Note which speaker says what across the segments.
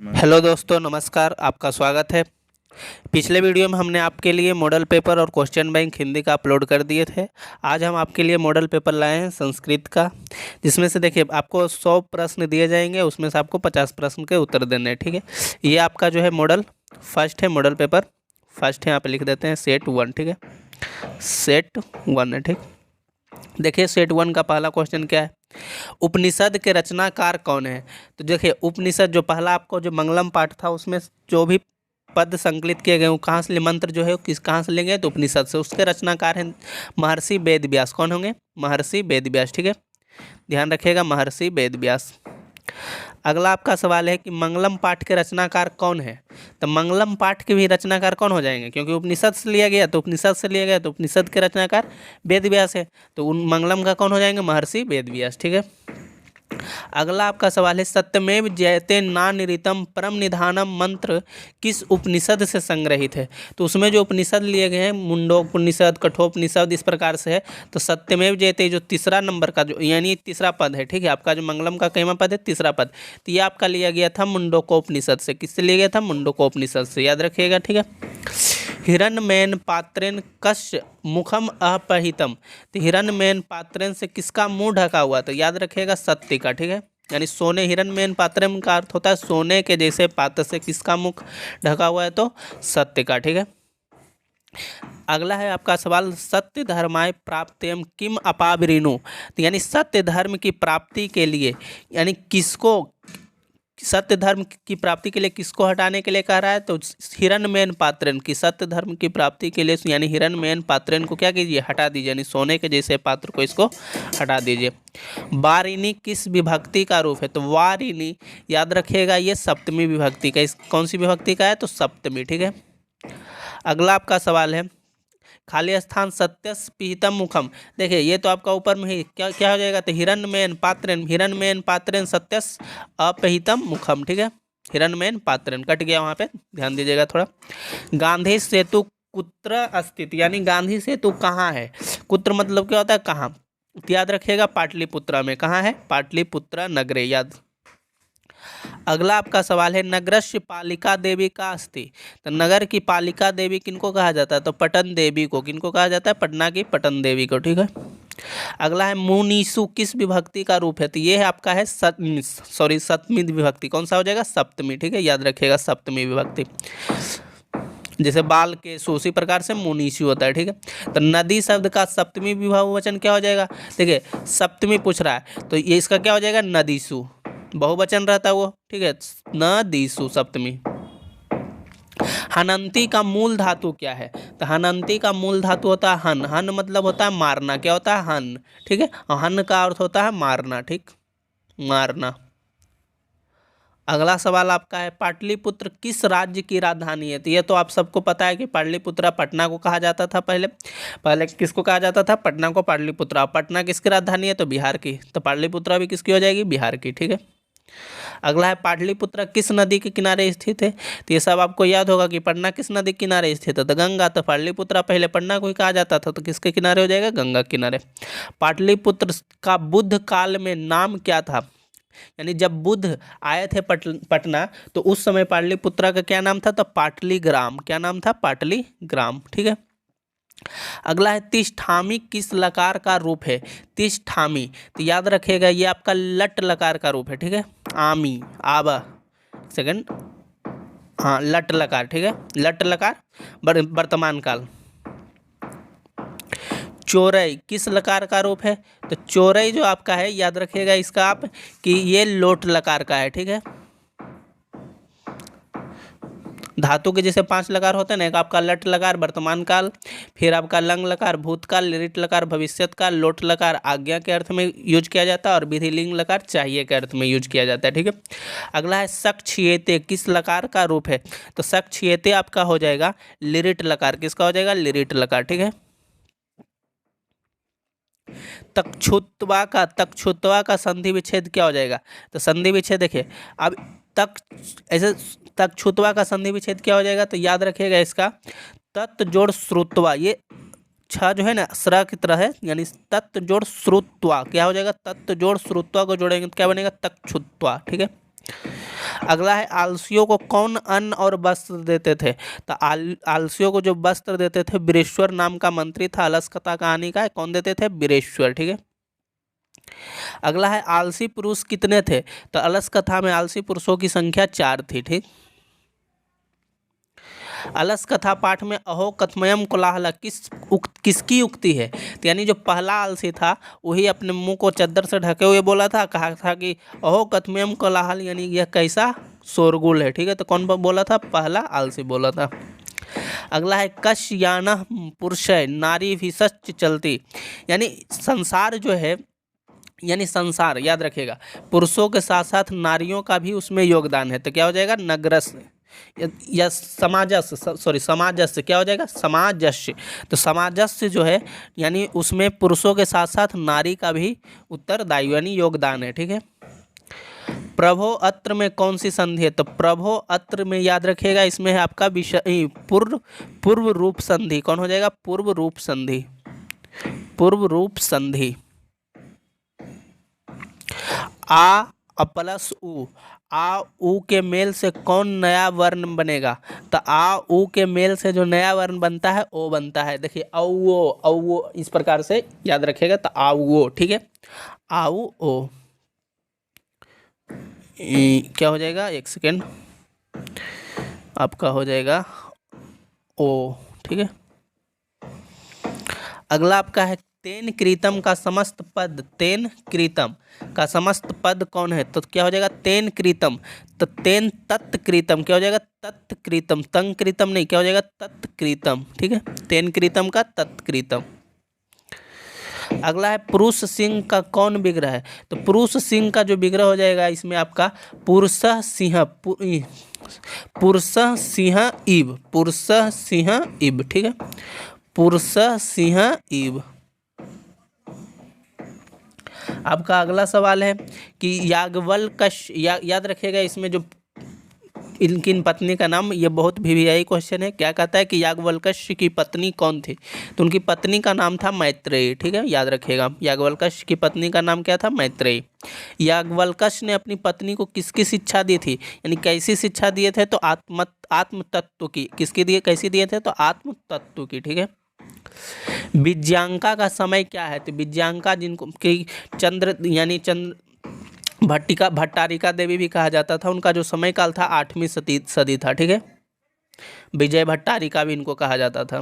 Speaker 1: Hello दोस्तों, नमस्कार। आपका स्वागत है। पिछले वीडियो में हमने आपके लिए मॉडल पेपर और क्वेश्चन बैंक हिंदी का अपलोड कर दिए थे। आज हम आपके लिए मॉडल पेपर लाए हैं संस्कृत का, जिसमें से देखिए आपको 100 प्रश्न दिए जाएंगे, उसमें से आपको 50 प्रश्न के उत्तर देने हैं। ठीक है, ये आपका जो है मॉडल फर्स्ट है, मॉडल पेपर फर्स्ट है। यहाँ पे लिख देते हैं सेट 1। ठीक है, सेट 1 है। ठीक, देखिए सेट 1 का पहला क्वेश्चन क्या है। उपनिषद के रचनाकार कौन है। तो देखिए उपनिषद जो पहला आपको जो मंगलम पाठ था, उसमें जो भी पद संकलित किए गए वो कहाँ से मंत्र जो है वो कहाँ से लेंगे, तो उपनिषद से। उसके रचनाकार हैं महर्षि वेद व्यास। कौन होंगे, महर्षि वेद व्यास। ठीक है, ध्यान रखिएगा, महर्षि वेद व्यास। अगला आपका सवाल है कि मंगलम पाठ के रचनाकार कौन है। तो मंगलम पाठ के भी रचनाकार कौन हो जाएंगे, क्योंकि उपनिषद से लिया गया, तो उपनिषद से लिया गया, तो उपनिषद के रचनाकार वेद व्यास है, तो उन मंगलम का कौन हो जाएंगे, महर्षि वेद व्यास। ठीक है, अगला आपका सवाल है सत्यमेव जयते नानिरितम परम निधानम मंत्र किस उपनिषद से संग्रहित है। तो उसमें जो उपनिषद लिए गए हैं मुंडोपनिषद, कठोपनिषद, इस प्रकार से है। तो सत्यमेव जयते जो तीसरा नंबर का जो यानी तीसरा पद है, ठीक है, आपका जो मंगलम का कैमा पद है, तीसरा पद, तो ये आपका लिया गया था मुंडकोपनिषद से। किससे लिया गया था, मुंडकोपनिषद से, याद रखिएगा। ठीक है, हिरण्मयन पात्रेन कस्य मुखम अपहितम। तो हिरण्मयन पात्रेन से किसका मुंह ढका हुआ, तो याद रखिएगा सत्य का। ठीक है, यानी सोने, हिरण्मयन पात्रम का अर्थ होता है सोने के जैसे पात्र से किसका मुख ढका हुआ है, तो सत्य का। ठीक है, अगला है आपका सवाल सत्य धर्माय प्राप्त्यम किम अपावृणु। तो यानी सत्य धर्म की प्राप्ति के लिए, यानी किसको, सत्य धर्म की प्राप्ति के लिए किसको हटाने के लिए कह रहा है, तो हिरण्मयन पात्रन की सत्य धर्म की प्राप्ति के लिए, यानी हिरण्मयन पात्रन को क्या कीजिए, हटा दीजिए, यानी सोने के जैसे पात्र को इसको हटा दीजिए। वारिणी किस विभक्ति का रूप है, तो वारिणी याद रखिएगा ये सप्तमी विभक्ति का, इस कौन सी विभक्ति का है, तो सप्तमी। ठीक है, अगला आपका सवाल है खाली स्थान सत्यस पिहितम मुखम। देखिए ये तो आपका ऊपर में ही क्या क्या हो जाएगा, तो हिरण्मयन पात्रेन सत्यस अपहितम मुखम। ठीक है, हिरण्मयन पात्रेन कट गया वहाँ पे, ध्यान दीजिएगा थोड़ा। गांधी सेतु कुत्र स्थित, यानी गांधी सेतु कहाँ है। कुत्र मतलब क्या होता है, कहाँ, तो याद रखिएगा पाटलिपुत्रा में। कहाँ है, पाटलिपुत्रा नगरे, याद। अगला आपका सवाल है नगरस्य पालिका देवी का अस्ति। तो नगर की पालिका देवी किनको कहा जाता है, तो पटन देवी को। किनको कहा जाता है, पटना की पटन देवी को। ठीक है, अगला है मुनीसु किस विभक्ति का रूप है। तो ये है आपका है सप्तमी विभक्ति। कौन सा हो जाएगा, सप्तमी। ठीक है, याद रखिएगा सप्तमी विभक्ति। जैसे बाल के उसी प्रकार से मुनीसु होता है। ठीक है, तो नदी शब्द का सप्तमी बहुवचन क्या हो जाएगा, देखिए सप्तमी पूछ रहा है, तो ये इसका क्या हो जाएगा, नदीसु। बहुवचन रहता है वो। ठीक है, नदीसु सप्तमी। हनंती का मूल धातु क्या है, तो हनंती का मूल धातु होता है हन। हन मतलब होता है मारना, क्या होता है, हन। ठीक है, हन का अर्थ होता है मारना। ठीक, मारना। अगला सवाल आपका है पाटलिपुत्र किस राज्य की राजधानी है। तो ये तो आप सबको पता है कि पाटलिपुत्रा पटना को कहा जाता था पहले। पहले किसको कहा जाता था, पटना को पाटलिपुत्रा। पटना किसकी राजधानी है, तो बिहार की, तो पाटलिपुत्रा भी किसकी हो जाएगी, बिहार की। ठीक है, अगला है पाटलिपुत्र किस नदी के किनारे स्थित है। तो ये सब आपको याद होगा कि पटना किस नदी के किनारे स्थित है, तो गंगा। तो पाटलिपुत्रा पहले पटना को ही कहा जाता था, तो किसके किनारे हो जाएगा, गंगा के किनारे। पाटलिपुत्र का बुद्ध काल में नाम क्या था, यानी जब बुद्ध आए थे पटना, तो उस समय पाटलिपुत्रा का क्या नाम था, तो पाटलीग्राम। क्या नाम था, पाटलीग्राम। ठीक है, अगला है तिष्ठामी किस लकार का रूप है। तिष्ठामी, तो याद रखिएगा ये आपका लट लकार का रूप है। ठीक है, आमी, आबा, सेकंड, हाँ लट लकार। ठीक है, लट लकार वर्तमान काल। चोरई किस लकार का रूप है, तो चोरई जो आपका है याद रखिएगा इसका आप कि ये लोट लकार का है। ठीक है, धातु के जैसे 5 लकार होते हैं ना, एक आपका लट लकार वर्तमान काल, फिर आपका लंग लकार भूतकाल, लिट लकार भविष्यत काल, लोट लकार आज्ञा के अर्थ में यूज किया जाता है, और विधिलिंग लकार चाहिए के अर्थ में यूज किया जाता है। ठीक है, अगला है सक्छियेते किस लकार का रूप है, तो सक्छियेते आपका हो जाएगा लिरिट लकार। किसका हो जाएगा, लिरिट लकार। ठीक है, तक्षुत्वा का संधि विच्छेद क्या हो जाएगा, तो संधि विच्छेद देखिए अब तक ऐसे तक्षुत्वा का संधि विच्छेद क्या हो जाएगा, तो याद रखिएगा इसका तत् जोड़ श्रुत्वा। ये छ जो है ना स्र की तरह है, यानी तत् जोड़ श्रुत्वा क्या हो जाएगा, तत् जोड़ श्रुत्वा को जोड़ेंगे तो क्या बनेगा, तक्षुत्वा। ठीक है, अगला है आलसियों को कौन अन्न और वस्त्र देते थे? तो आलसियों को जो वस्त्र देते थे वीरेश्वर नाम का मंत्री था, अलस कथा कहानी का है, कौन देते थे? वीरेश्वर। ठीक है। अगला है आलसी पुरुष कितने थे? तो अलस कथा में आलसी पुरुषों की संख्या 4 थी। ठीक। अलस कथा पाठ में अहो कथमयम कोलाहल किसकी उक्ति है? तो यानी जो पहला आलसी था वही अपने मुंह को चद्दर से ढके हुए बोला था, कहा था कि अहो कथमयम कोलाहल, यानी यह कैसा शोरगुल है। ठीक है। तो कौन बोला था? पहला आलसी बोला था। अगला है कश यान पुरुष नारी भी सच चलती, यानी संसार जो है, यानी संसार याद रखिएगा, पुरुषों के साथ साथ नारियों का भी उसमें योगदान है। तो क्या हो जाएगा? नगरस्य या समाजस्य, सॉरी समाजस्य, क्या हो जाएगा? समाजस्य। तो समाजस्य जो है यानी उसमें पुरुषों के साथ साथ नारी का भी उत्तरदायी यानी योगदान है। ठीक है। प्रभो अत्र में कौन सी संधि है? तो प्रभो अत्र में याद रखिएगा इसमें है आपका विषय पूर्व रूप संधि। कौन हो जाएगा? पूर्व रूप संधि। पूर्व रूप संधि। आ प्लस उ, आ उ के मेल से कौन नया वर्ण बनेगा? तो आ उ के मेल से जो नया वर्ण बनता है ओ बनता है। देखिए औ इस प्रकार से याद रखिएगा। तो आओ। ठीक है। आओ ओ क्या हो जाएगा? एक सेकेंड, आपका हो जाएगा ओ। ठीक है। अगला आपका है तेन कृतम का समस्त पद। तेन कृतम का समस्त पद कौन है? तो क्या हो जाएगा? तेन कृतम। तो तेन तत्कृतम क्या हो जाएगा? तत्कृतम। तंग कृतम नहीं, क्या हो जाएगा? तत्कृतम। ठीक है। तेन कृतम का तत्कृतम। अगला है पुरुष सिंह का कौन विग्रह है? तो पुरुष सिंह का जो विग्रह हो जाएगा इसमें आपका पुरुष सिंह, पुरुष सिंह इव, पुरुष सिंह इव। ठीक है। पुरुष सिंह इव। आपका अगला सवाल है कि याज्ञवल्क्य याद रखिएगा इसमें जो इनकी पत्नी का नाम, ये बहुत वीवीआई क्वेश्चन है। क्या कहता है कि याज्ञवल्क्य की पत्नी कौन थी? तो उनकी पत्नी का नाम था मैत्रेयी। ठीक है। याद रखिएगा याज्ञवल्क्य की पत्नी का नाम क्या था? मैत्रेयी। याज्ञवल्क्य ने अपनी पत्नी को किसकी शिक्षा दी थी, यानी कैसी शिक्षा दिए थे? तो आत्म तत्व की। किसकी दिए, कैसी दिए थे? तो आत्म तत्व की। ठीक है। विज्यांका का समय क्या है? तो विज्यांका जिनको कि चंद्र यानी भट्टारिका देवी भी कहा जाता था, उनका जो समय काल था 8वीं सदी था। ठीक है। विजय भट्टारिका भी इनको कहा जाता था।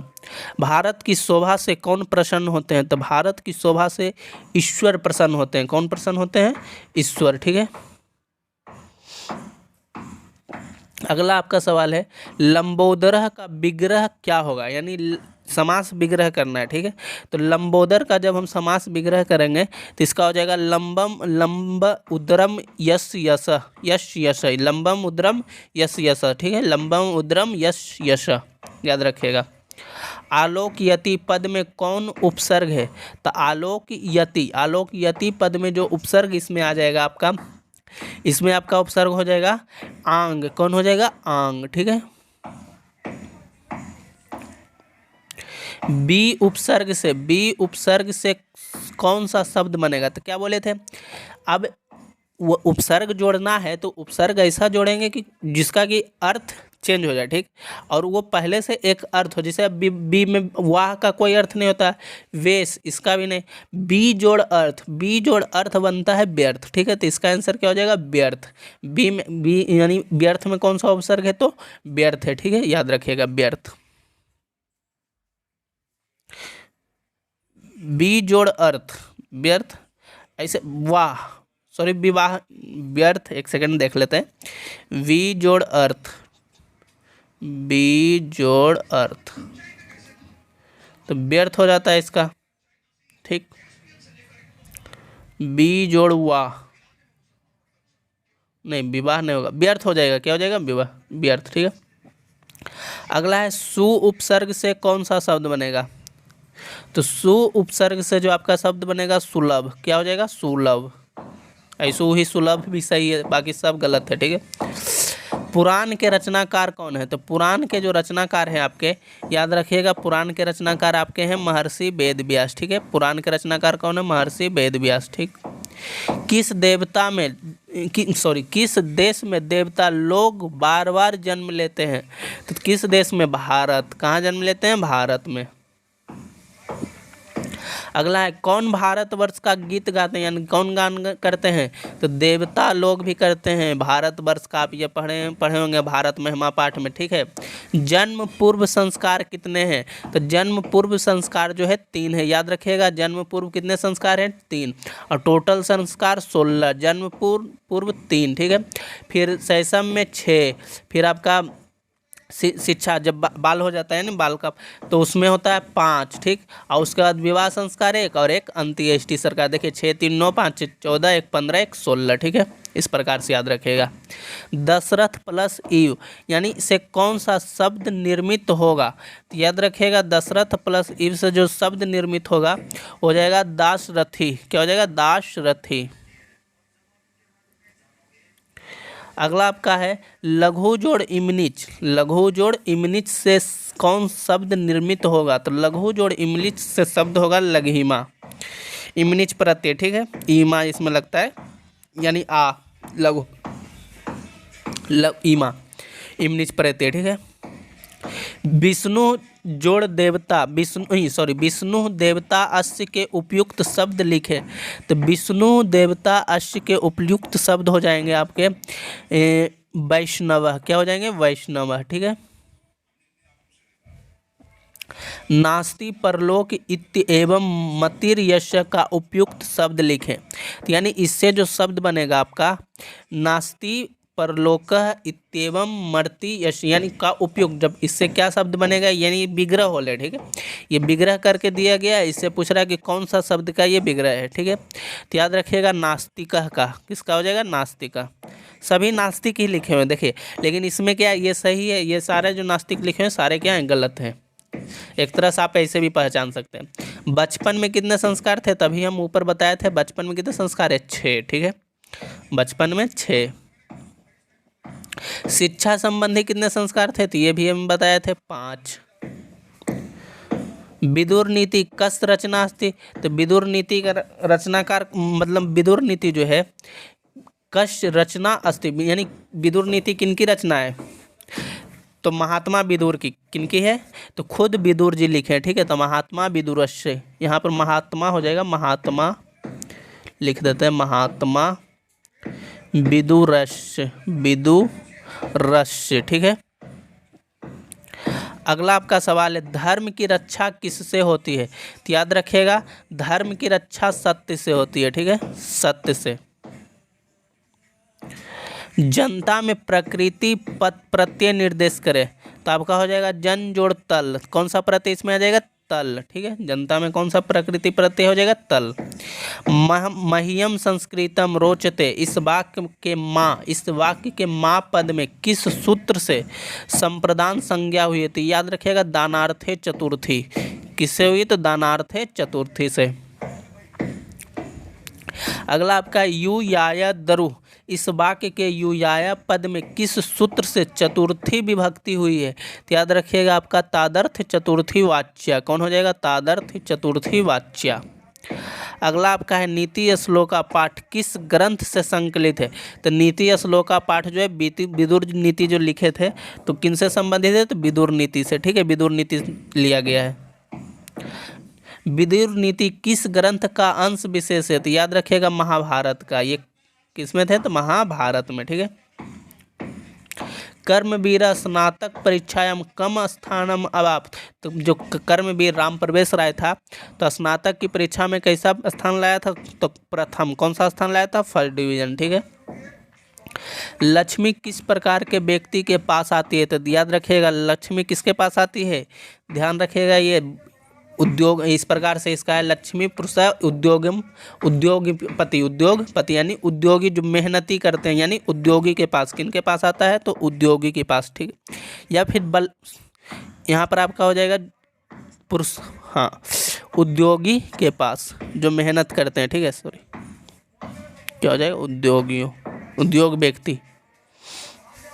Speaker 1: भारत की शोभा से कौन प्रसन्न होते हैं? तो भारत की शोभा से ईश्वर प्रसन्न होते हैं। कौन प्रसन्न होते हैं? ईश्वर। ठीक है। अगला आपका सवाल है लंबोदर का विग्रह क्या होगा, यानी समास विग्रह करना है। ठीक है। तो लंबोदर का जब हम समास विग्रह करेंगे तो इसका हो जाएगा लंबम लंब उद्रम यश यश, यश यश, लंबम उद्रम यश यश। ठीक है। लंबम उद्रम यश यश याद रखिएगा। आलोक यति पद में कौन उपसर्ग है? तो आलोक यति, आलोक यति पद में जो उपसर्ग इसमें आ जाएगा आपका, इसमें आपका उपसर्ग हो जाएगा आंग। कौन हो जाएगा? आंग। ठीक है। बी उपसर्ग से कौन सा शब्द बनेगा? तो क्या बोले थे, अब वो उपसर्ग जोड़ना है तो उपसर्ग ऐसा जोड़ेंगे कि जिसका कि अर्थ चेंज हो जाए। ठीक। और वो पहले से एक अर्थ हो, जैसे अब बी में वाह का कोई अर्थ नहीं होता, वेश इसका भी नहीं, बी जोड़ अर्थ बनता है व्यर्थ। ठीक है। तो इसका आंसर क्या हो जाएगा? व्यर्थ। बी में बी यानी व्यर्थ में कौन सा उपसर्ग है? तो व्यर्थ है। ठीक है। याद रखिएगा व्यर्थ। बी जोड़ अर्थ व्यर्थ, ऐसे वाह सॉरी विवाह व्यर्थ। एक सेकंड देख लेते हैं। वी जोड़ अर्थ, बी जोड़ अर्थ तो व्यर्थ हो जाता है इसका। ठीक। बी जोड़ वाह नहीं, विवाह नहीं होगा, व्यर्थ हो जाएगा। क्या हो जाएगा? विवाह, व्यर्थ। ठीक है। अगला है सु उपसर्ग से कौन सा शब्द बनेगा? तो सु उपसर्ग से जो आपका शब्द बनेगा सुलभ। क्या हो जाएगा? सुलभ। ऐसो ही सुलभ भी सही है, बाकी सब गलत है। ठीक है। पुराण के रचनाकार कौन है? तो पुराण के जो रचनाकार हैं आपके, याद रखिएगा पुराण के रचनाकार आपके हैं महर्षि वेद व्यास। ठीक है। पुराण के रचनाकार कौन है? महर्षि वेद व्यास। ठीक। किस किस देश में देवता लोग बार बार जन्म लेते हैं? तो किस देश में? भारत। कहाँ जन्म लेते हैं? भारत में। अगला है, कौन भारतवर्ष का गीत गाते हैं, यानी कौन गान करते हैं? तो देवता लोग भी करते हैं भारतवर्ष का। आप ये पढ़े होंगे भारत महिमा पाठ में, ठीक है। जन्म पूर्व संस्कार कितने हैं? तो जन्म पूर्व संस्कार जो है 3 है, याद रखिएगा। जन्म पूर्व कितने संस्कार हैं? 3। और टोटल संस्कार 16। जन्म पूर्व 3, ठीक है। फिर शैशव में 6। फिर आपका शिक्षा, जब बाल हो जाता है ना, बाल का, तो उसमें होता है 5, ठीक। और उसके बाद विवाह संस्कार 1 और 1 अंत्येष्टि सरकार। देखिए 6, 3, 9, 5, 14, 1, 15, 1, 16, ठीक है। इस प्रकार से याद रखेगा। दशरथ प्लस ईव, यानी इसे कौन सा शब्द निर्मित होगा? तो याद रखेगा दशरथ प्लस ईव से जो शब्द निर्मित होगा हो जाएगा दाशरथी। क्या हो जाएगा? दाशरथी। अगला आपका है लघु जोड़ इमनिच। लघु जोड़ इमनिच से कौन शब्द निर्मित होगा? तो लघु जोड़ इमनिच से शब्द होगा लघिमा। इमनिच प्रत्यय, ठीक है। ईमा इसमें लगता है, यानी आ लघु ईमा इमनिच प्रत्यय, ठीक है। विष्णु जोड़ देवता, विष्णु देवता अश्य के उपयुक्त शब्द लिखे। तो विष्णु देवता अश्य के उपयुक्त शब्द हो जाएंगे आपके वैष्णव। क्या हो जाएंगे? वैष्णव, ठीक है। नास्ति परलोक इत्य एवं मतिर यश का उपयुक्त शब्द लिखें। तो यानी इससे जो शब्द बनेगा आपका नास्ति परलोक इत्येवं मर्ति यश, यानी का उपयुक्त, जब इससे क्या शब्द बनेगा, यानी विग्रह होले, ठीक है। ये विग्रह करके दिया गया है, इससे पूछ रहा है कि कौन सा शब्द का ये विग्रह है, ठीक है। तो याद रखिएगा नास्तिका का। किसका हो जाएगा? नास्तिका। सभी नास्तिक ही लिखे हुए देखिए, लेकिन इसमें क्या है, ये सही है। ये सारे जो नास्तिक लिखे हैं सारे क्या हैं? गलत हैं। एक तरह से आप ऐसे भी पहचान सकते हैं। बचपन में कितने संस्कार थे? तभी हम ऊपर बताए थे बचपन में कितने संस्कार है? 6, ठीक है। बचपन में 6। शिक्षा संबंधी कितने संस्कार थे? तो ये भी हम बताए थे 5। विदुर नीति कस रचना अस्ति। तो विदुर नीति का रचनाकार, मतलब विदुर नीति जो है कश रचना अस्ति, यानी विदुर नीति किनकी रचना है? तो महात्मा विदुर की। किनकी है? तो खुद विदुर जी लिखे, ठीक है। तो महात्मा विदुरस्य, यहाँ पर महात्मा हो जाएगा, महात्मा लिख देते हैं, महात्मा विदुरस्य, विदुरस्य, ठीक है। अगला आपका सवाल है धर्म की रक्षा किससे होती है? तो याद रखिएगा धर्म की रक्षा सत्य से होती है, ठीक है। सत्य से। जनता में प्रकृति पद प्रत्यय निर्देश करे। तो आपका हो जाएगा जन जोड़ तल। कौन सा प्रत्यय इसमें आ जाएगा? तल, ठीक है। जनता में कौन सा प्रकृति प्रत्यय हो जाएगा? तल। मह्यम संस्कृतम रोचते, इस वाक्य के माँ पद में किस सूत्र से संप्रदान संज्ञा हुई थी? याद रखिएगा दानार्थे चतुर्थी। किससे हुई? तो दानार्थे चतुर्थी से। अगला आपका यू याया दरु, इस वाक्य के युयाया पद में किस सूत्र से चतुर्थी विभक्ति हुई है? तो याद रखिएगा आपका तादर्थ चतुर्थी वाच्य। कौन हो जाएगा? तादर्थ चतुर्थी वाच्य। अगला आपका है नीति श्लोका पाठ किस ग्रंथ से संकलित है? तो नीति श्लोका पाठ जो है विदुर नीति जो लिखे थे, तो किन से संबंधित है? तो विदुर नीति से, ठीक है। विदुर नीति लिया गया है। विदुर नीति किस ग्रंथ का अंश विशेष है? तो याद रखिएगा महाभारत का। ये किसमें थे? तो महाभारत में, ठीक है। कर्मवीर स्नातक परीक्षायाम कम स्थानम अवाप्त। तो जो कर्मवीर राम प्रवेश राय था, तो स्नातक की परीक्षा में कैसा स्थान लाया था? तो प्रथम। कौन सा स्थान लाया था? फर्स्ट डिवीजन, ठीक है। लक्ष्मी किस प्रकार के व्यक्ति के पास आती है? तो याद रखिएगा लक्ष्मी किसके पास आती है? ध्यान रखिएगा ये उद्योग, इस प्रकार से इसका है लक्ष्मी पुरुष उद्योगपति, यानी उद्योगी जो मेहनती करते हैं, यानी उद्योगी के पास। किनके पास आता है? तो उद्योगी के पास, ठीक। या फिर बल, यहाँ पर आपका हो जाएगा पुरुष, हाँ, उद्योगी के पास जो मेहनत करते हैं, ठीक है। सॉरी, क्या हो जाएगा? उद्योगियों, उद्योग व्यक्ति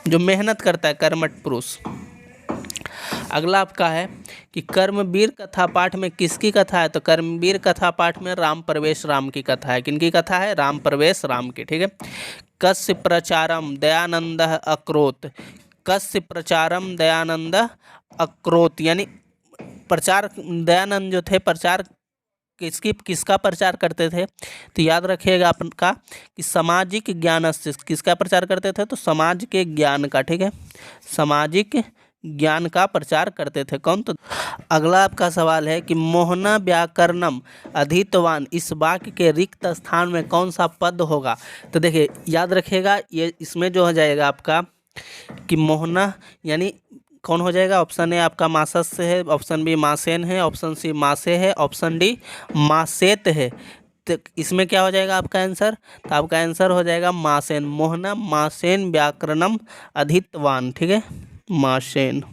Speaker 1: जो मेहनत करता है, कर्मठ पुरुष। अगला आपका है कि कर्मवीर कथा पाठ में किसकी कथा है? तो कर्मवीर कथा पाठ में राम प्रवेश राम की कथा है। किनकी कथा है? राम प्रवेश राम की। ठीक है। कस्य प्रचारम दयानंद अक्रोत, कस्य प्रचारम दयानंद अक्रोत, यानी प्रचार दयानंद जो थे प्रचार किसका प्रचार करते थे? तो याद रखिएगा आपका कि सामाजिक ज्ञान से किसका प्रचार करते थे? तो समाज के ज्ञान का। ठीक है, सामाजिक ज्ञान का प्रचार करते थे। कौन? तो अगला आपका सवाल है कि मोहना व्याकरणम अधितवान, इस वाक्य के रिक्त स्थान में कौन सा पद होगा? तो देखिए याद रखिएगा, ये इसमें जो हो जाएगा आपका कि मोहना यानी कौन हो जाएगा? ऑप्शन ए आपका मासस से है, ऑप्शन बी मासेन है, ऑप्शन सी मासे है, ऑप्शन डी मासेत है। तो इसमें क्या हो जाएगा आपका आंसर? तो आपका आंसर हो जाएगा मासेन। मोहना मासेन व्याकरणम अधितवान। ठीक है, मासेन।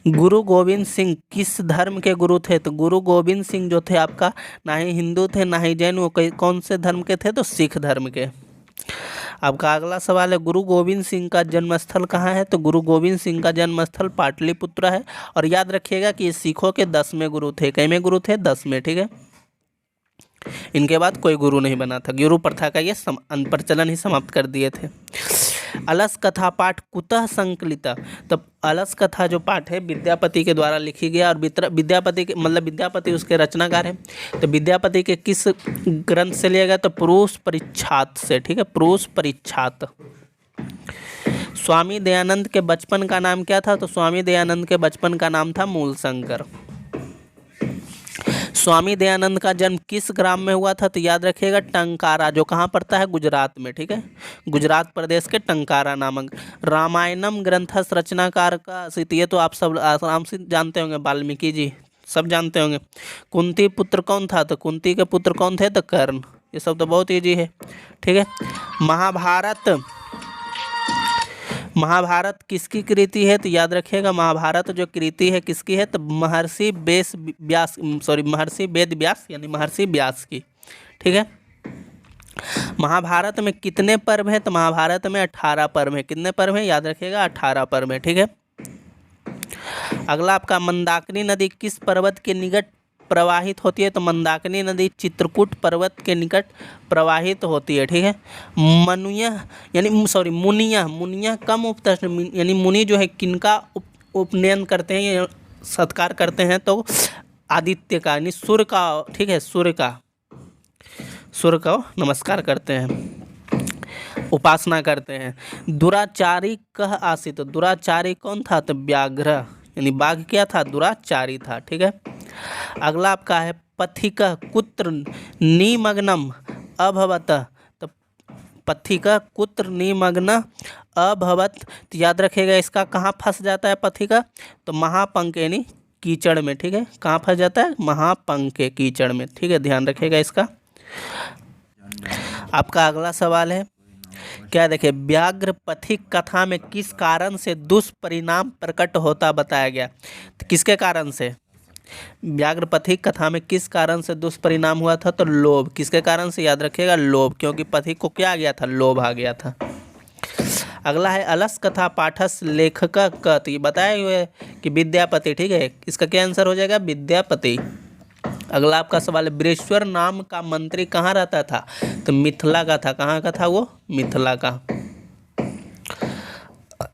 Speaker 1: गुरु गोविंद सिंह किस धर्म के गुरु थे? तो गुरु गोविंद सिंह जो थे आपका ना ही हिंदू थे ना ही जैन, वो कौन से धर्म के थे? तो सिख धर्म के। आपका अगला सवाल है गुरु गोविंद सिंह का जन्मस्थल कहाँ है? तो गुरु गोविंद सिंह का जन्मस्थल पाटलिपुत्र है। और याद रखिएगा कि ये सिखों के 10वें गुरु थे। कितने गुरु थे? 10 में। ठीक है, इनके बाद कोई गुरु नहीं बना था। गुरु प्रथा का ये प्रचलन ही समाप्त कर दिए थे। अलस कथा पाठ कुतः संकलिता, तब अलस कथा जो पाठ है विद्यापति के द्वारा लिखी गया। और विद्यापति के मतलब विद्यापति उसके रचनाकार हैं। तो विद्यापति के किस ग्रंथ से लिया गया? तो पुरुष परिच्छाद से। ठीक है, पुरुष परिच्छाद। स्वामी दयानंद के बचपन का नाम क्या था? तो स्वामी दयानंद के बचपन का नाम था मूलशंकर। स्वामी दयानंद का जन्म किस ग्राम में हुआ था? तो याद रखिएगा टंकारा, जो कहाँ पड़ता है? गुजरात में। ठीक है, गुजरात प्रदेश के टंकारा नामक। रामायणम ग्रंथस रचनाकार का, ये तो आप सब आराम से जानते होंगे, वाल्मीकि जी सब जानते होंगे। कुंती पुत्र कौन था? तो कुंती के पुत्र कौन थे? तो कर्ण। ये सब तो बहुत ईजी है। ठीक है, महाभारत किसकी कृति है? तो याद रखिएगा महाभारत जो कृति है किसकी है? तो महर्षि वेद व्यास यानी महर्षि व्यास की। ठीक है, महाभारत में कितने पर्व हैं? तो महाभारत में 18 पर्व हैं। कितने पर्व हैं? याद रखिएगा 18 पर्व हैं। ठीक है, अगला आपका मंदाकिनी नदी किस पर्वत के निकट प्रवाहित होती है? तो मंदाकिनी नदी चित्रकूट पर्वत के निकट प्रवाहित होती है। ठीक है, मुनिया कम उपतट यानी मुनि जो है किनका उपनयन करते हैं या सत्कार करते हैं? तो आदित्य का यानी सूर्य का। ठीक है, सूर्य का नमस्कार करते हैं, उपासना करते हैं। दुराचारी कह आसी, तो दुराचारी कौन था? तो व्याघ्र यानी बाघ क्या था? दुराचारी था। ठीक है, अगला आपका है पथिक कुत्र निमग्नम अभवत, तो पथिक कुत्र निमग्न अभवत, तो याद रखिएगा इसका कहाँ फंस जाता है पथिक? तो महापंक यानी कीचड़ में। ठीक है, कहाँ फंस जाता है? महापंक के कीचड़ में। ठीक है, ध्यान रखिएगा इसका। आपका अगला सवाल है क्या? देखिए, व्याघ्र पथिक कथा में किस कारण से दुष्परिणाम प्रकट होता बताया गया? तो किसके कारण से? व्याघ्र पथिक कथा में किस कारण से दुष्परिणाम हुआ था? तो लोभ। किसके कारण से? याद रखिएगा लोभ, क्योंकि पथिक को क्या आ गया था? लोभ आ गया था। अगला है अलस कथा पाठस लेखक क, तो ये बताए हुए कि विद्यापति। ठीक है, इसका क्या आंसर हो जाएगा? विद्यापति। अगला आपका सवाल है बृहस्पति नाम का मंत्री कहाँ रहता था? तो मिथिला का था। कहाँ का था वो? मिथिला का।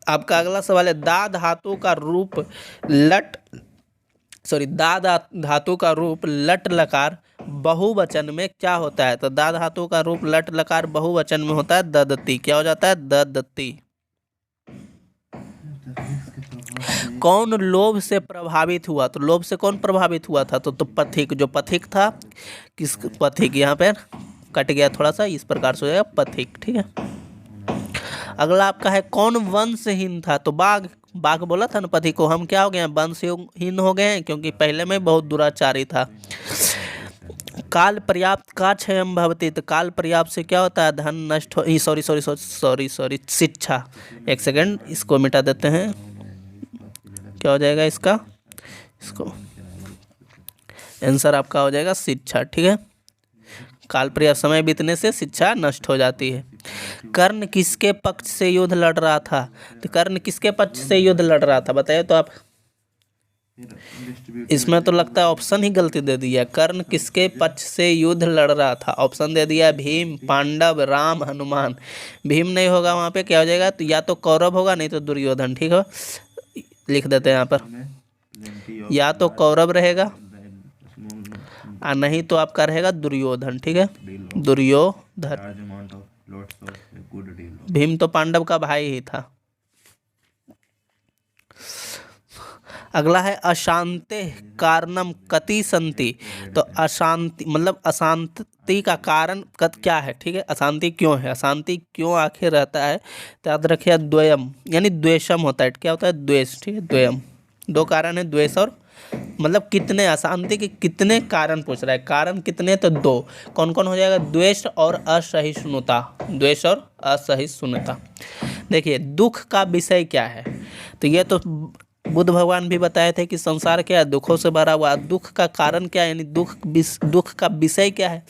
Speaker 1: आपका अगला सवाल है दा धातु का रूप लट लकार बहुवचन में क्या होता है? तो दा धातु का रूप लट लकार बहुवचन में होता है ददती। क्या हो जाता है? ददती। कौन लोभ से प्रभावित हुआ? तो लोभ से कौन प्रभावित हुआ था? तो पथिक। जो पथिक था, किस पथिक? यहाँ पर कट गया थोड़ा सा, इस प्रकार से हो जाएगा पथिक। ठीक है, अगला आपका है कौन वंशहीन था? तो बाघ बोला था ना पथिक को, हम क्या हो गए हैं? वंशहीन हो गए हैं, क्योंकि पहले में बहुत दुराचारी था। काल पर्याप्त का क्षयम भवति, तो काल पर्याप्त से क्या होता है? धन नष्ट हो, सॉरी शिक्षा। एक सेकंड, इसको मिटा देते हैं। क्या हो जाएगा इसको आंसर आपका हो जाएगा शिक्षा। ठीक है, काल पर्याप्त समय बीतने से शिक्षा नष्ट हो जाती है। कर्ण किसके पक्ष से युद्ध लड़ रहा था? तो कर्ण किसके पक्ष से युद्ध लड़ रहा था बताइए तो आप। इसमें तो लगता है ऑप्शन ही गलती दे दिया। कर्ण किसके पक्ष से युद्ध लड़ रहा था? ऑप्शन दे दिया भीम, पांडव, राम, हनुमान। भीम नहीं होगा वहाँ पे, क्या हो जाएगा? तो या तो कौरव होगा नहीं तो दुर्योधन। ठीक है, लिख देते हैं यहाँ पर, या तो कौरव रहेगा और नहीं तो आपका रहेगा दुर्योधन। ठीक है, दुर्योधन। भीम तो पांडव का भाई ही था। अगला है अशांते कारणम कति संति। तो अशांति मतलब अशांति का कारण क्या है? ठीक है, अशांति क्यों है, अशांति क्यों आखिर रहता है? तो याद रखिए द्वयम यानी द्वेषम होता है। क्या होता है? द्वेष। ठीक है, द्वयम, दो कारण है, द्वेष और मतलब कितने, अशांति के कितने कारण पूछ रहा है। कारण कितने? तो दो। कौन कौन हो जाएगा? द्वेष और असहिष्णुता। द्वेष और असहिष्णुता। देखिए दुख का विषय क्या है? तो ये तो बुद्ध भगवान भी बताए थे कि संसार क्या है? दुखों से भरा हुआ। दुख का कारण क्या है यानी दुख का विषय क्या है?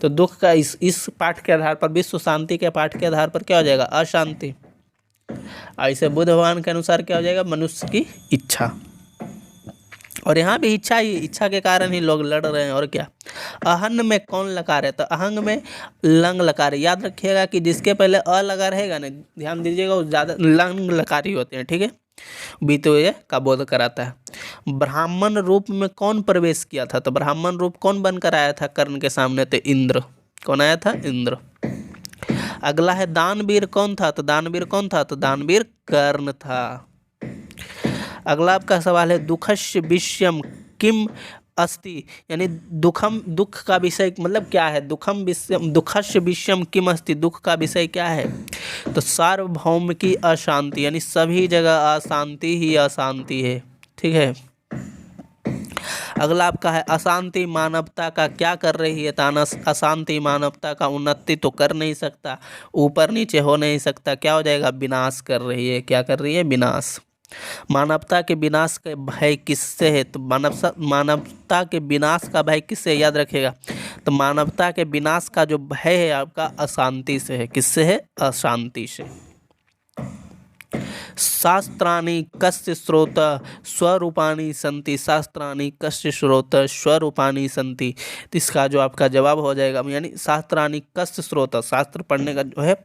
Speaker 1: तो दुख का इस पाठ के आधार पर, विश्व शांति के पाठ के आधार पर क्या हो जाएगा? अशांति। ऐसे बुद्ध भगवान के अनुसार क्या हो जाएगा? मनुष्य की इच्छा। और यहाँ भी इच्छा ही, इच्छा के कारण ही लोग लड़ रहे हैं। और क्या? अहन में कौन लकार है? तो अहंग में लंग लकार है। याद रखिएगा कि जिसके पहले अ लगा रहेगा ना, ध्यान दीजिएगा, वो ज़्यादा लंग लकारी होते हैं। ठीक है, बीते का बोध कराता है। ब्राह्मण रूप में कौन प्रवेश किया था? तो ब्राह्मण रूप कौन बनकर आया था कर्ण के सामने? तो इंद्र। कौन आया था? इंद्र। अगला है दानवीर कौन था? तो दानवीर कौन था? तो दानवीर कर्ण था। अगला आपका सवाल है दुखस्य विषयम किम अस्ति, यानी दुख का विषय मतलब क्या है? दुखस्य विषयम किम अस्ति, दुख का विषय क्या है? तो सार्वभौम की अशांति, यानी सभी जगह अशांति ही अशांति है। ठीक है। अगला आपका है अशांति मानवता का क्या कर रही है? तानस अशांति मानवता का उन्नति तो कर नहीं सकता, ऊपर नीचे हो नहीं सकता, क्या हो जाएगा? विनाश कर रही है। क्या कर रही है? विनाश। मानवता के विनाश का भय किससे है? तो मानवता के विनाश का भय किससे? याद रखिएगा, तो मानवता के विनाश का जो भय है आपका अशांति से है। किससे है? अशांति से। शास्त्राणि कस्य स्रोत स्वरूपाणि सन्ति। शास्त्राणि कस्य स्रोत स्वरूपाणि सन्ति। तो इसका जो आपका जवाब हो जाएगा, यानी शास्त्राणि कस्य स्रोत, शास्त्र पढ़ने का जो है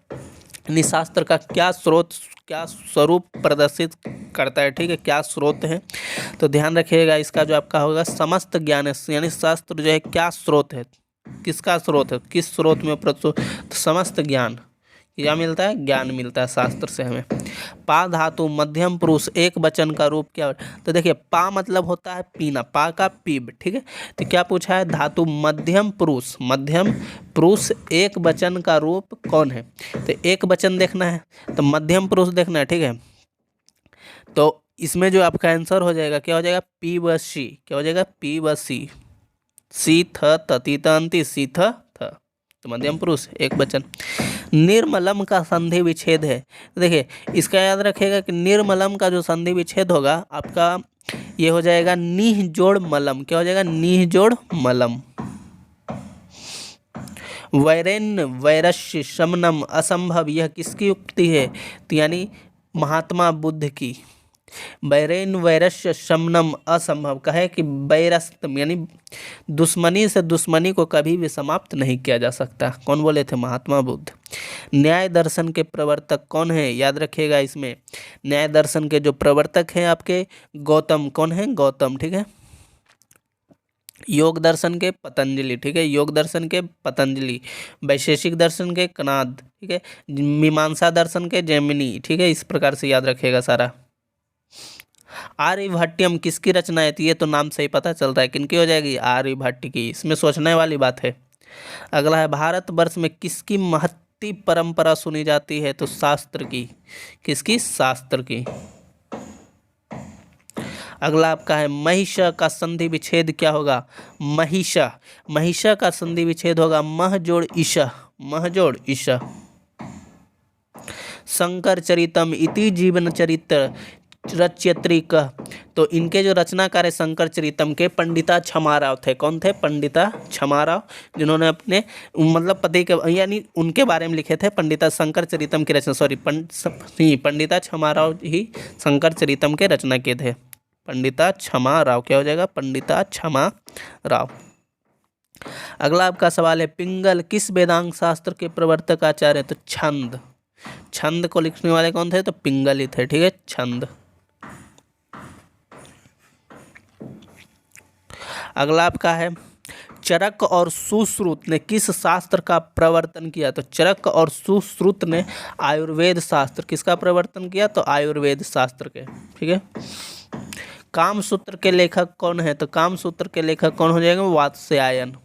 Speaker 1: यानी शास्त्र का क्या स्रोत, क्या स्वरूप प्रदर्शित करता है। ठीक है, क्या स्रोत है? तो ध्यान रखिएगा इसका जो आपका होगा समस्त ज्ञान है, यानी शास्त्र जो है क्या स्रोत है, किसका स्रोत है, किस स्रोत में प्रस्तुत? तो समस्त ज्ञान। क्या मिलता है? ज्ञान मिलता है शास्त्र से हमें। पा धातु मध्यम पुरुष एक वचन का रूप क्या? तो देखिए पा मतलब होता है पीना, पा का पीब। ठीक है, तो क्या पूछा है? धातु मध्यम पुरुष, मध्यम पुरुष एक वचन का रूप कौन है? तो एक वचन देखना है तो मध्यम पुरुष देखना है। ठीक है, तो इसमें जो आपका आंसर हो जाएगा क्या हो जाएगा? पी व सी। क्या हो जाएगा? पी व सी। सी थ तती तंती सी थ, तो मध्यम पुरुष एक वचन। निर्मलम का संधि विच्छेद है। देखिए इसका याद रखिएगा कि निर्मलम का जो संधि विच्छेद होगा आपका ये हो जाएगा नीह जोड़ मलम। क्या हो जाएगा? नीह जोड़ मलम। वैरेण्य वैरस्य शमनम असंभव, यह किसकी उक्ति है? तो यानी महात्मा बुद्ध की। वैरेण्य वैरस्य शमनम असंभव, कहे कि वैरस्तम यानी दुश्मनी से दुश्मनी को कभी भी समाप्त नहीं किया जा सकता। कौन बोले थे? महात्मा बुद्ध। न्याय दर्शन के प्रवर्तक कौन है? याद रखिएगा इसमें न्याय दर्शन के जो प्रवर्तक हैं आपके गौतम। कौन है? गौतम। ठीक है, योग दर्शन के पतंजलि। ठीक है, योग दर्शन के पतंजलि। वैशेषिक दर्शन के कनाद। ठीक है, मीमांसा दर्शन के जैमिनी। ठीक है, इस प्रकार से याद रखिएगा सारा। आर्यभट्टियम किसकी रचना है? तो ये तो नाम से ही पता चलता है किनकी हो जाएगी? आर्यभट्ट की। इसमें सोचने वाली बात है। अगला है भारतवर्ष में किसकी महत्ती परंपरा सुनी जाती है? तो शास्त्र की। किसकी? शास्त्र की। अगला आपका है महिषा का संधि विच्छेद क्या होगा? महिषा, महिषा का संधि विच्छेद होगा मह जोड़ ईशा, मह जोड़ ईशा। शंकर चरितम इति जीवन चरित्र रच्यत्री कः, तो इनके जो रचनाकार है शंकर चरितम के पंडिता छमाराव थे। कौन थे? पंडिता छमाराव, जिन्होंने अपने मतलब पति के यानी उनके बारे में लिखे थे। पंडिता शंकर चरितम की रचना पंडिता छमाराव ही शंकर चरितम के रचना किए थे। पंडिता छमाराव, क्या हो जाएगा? पंडिता छमाराव। अगला आपका सवाल है, पिंगल किस वेदांग शास्त्र के प्रवर्तक आचार्य? तो छंद। छंद को लिखने वाले कौन थे? तो पिंगल ही थे। ठीक है, छंद। अगला आपका है, चरक और सुश्रुत ने किस शास्त्र का प्रवर्तन किया? तो चरक और सुश्रुत ने आयुर्वेद शास्त्र, किसका प्रवर्तन किया? तो आयुर्वेद शास्त्र के। ठीक है। कामसूत्र के लेखक कौन है? तो कामसूत्र के लेखक कौन हो जाएगा? वात्स्यायन।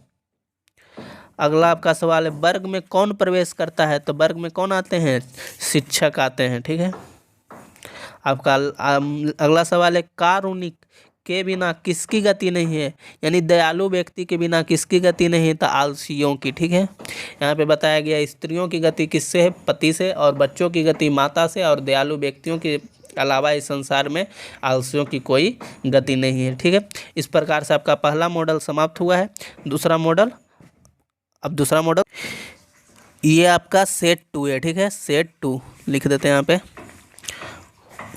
Speaker 1: अगला आपका सवाल है, वर्ग में कौन प्रवेश करता है? तो वर्ग में कौन आते हैं? शिक्षक आते हैं। ठीक है। आपका अगला सवाल है, कारुणिक के बिना किसकी गति नहीं है? यानी दयालु व्यक्ति के बिना किसकी गति नहीं है? तो आलसियों की। ठीक है। यहाँ पे बताया गया स्त्रियों की गति किससे है? पति से, और बच्चों की गति माता से, और दयालु व्यक्तियों के अलावा इस संसार में आलसियों की कोई गति नहीं है। ठीक है। इस प्रकार से आपका पहला मॉडल समाप्त हुआ है। दूसरा मॉडल, अब दूसरा मॉडल ये आपका सेट 2 है। ठीक है, सेट 2 लिख देते हैं यहाँ पे।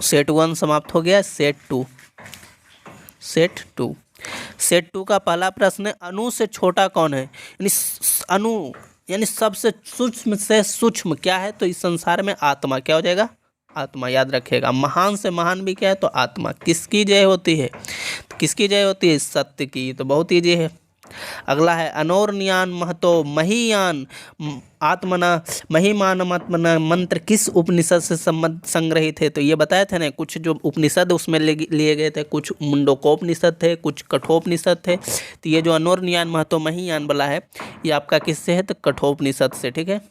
Speaker 1: सेट 1 समाप्त हो गया, सेट 2। सेट 2 का पहला प्रश्न है, अणु से छोटा कौन है? यानी अणु यानी सबसे सूक्ष्म से सूक्ष्म क्या है? तो इस संसार में आत्मा। क्या हो जाएगा? आत्मा। याद रखिएगा, महान से महान भी क्या है? तो आत्मा। किसकी जय होती है? तो किसकी जय होती है? सत्य की। तो बहुत ईजी है। अगला है, अनोरनियान महतो महीयान आत्मना महिमानमात्मना मंत्र किस उपनिषद से संग्रहित है? तो ये बताए थे ना, कुछ जो उपनिषद उसमें लिए गए थे, कुछ मुंडकोपनिषद थे, कुछ कठोपनिषद थे। तो ये जो अनोरनियान महतो महीयान वाला है, ये आपका किससे है? तो कठोपनिषद से। ठीक है।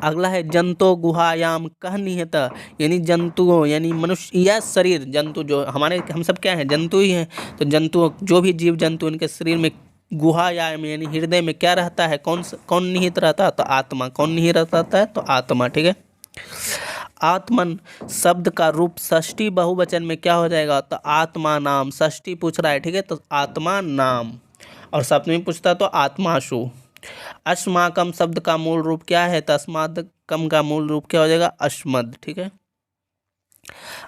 Speaker 1: अगला है, जंतो गुहायाम कह निहित, यानी जंतुओं यानी मनुष्य या शरीर, जंतु जो हमारे हम सब क्या हैं? जंतु ही हैं। तो जंतु जो भी जीव जंतु उनके शरीर में गुहायाम यानी हृदय में क्या रहता है? कौन निहित रहता है? तो आत्मा। कौन निहित रहता है? तो आत्मा। ठीक है। आत्मन शब्द का रूप षष्ठी बहुवचन में क्या हो जाएगा? तो आत्मा नाम। षष्ठी पूछ रहा है। ठीक है, तो आत्मा नाम। और सप्तमी पूछता तो आत्माशु। अस्माकम शब्द का मूल रूप क्या है? तो अस्माकम का मूल रूप क्या हो जाएगा? अस्मद। ठीक है।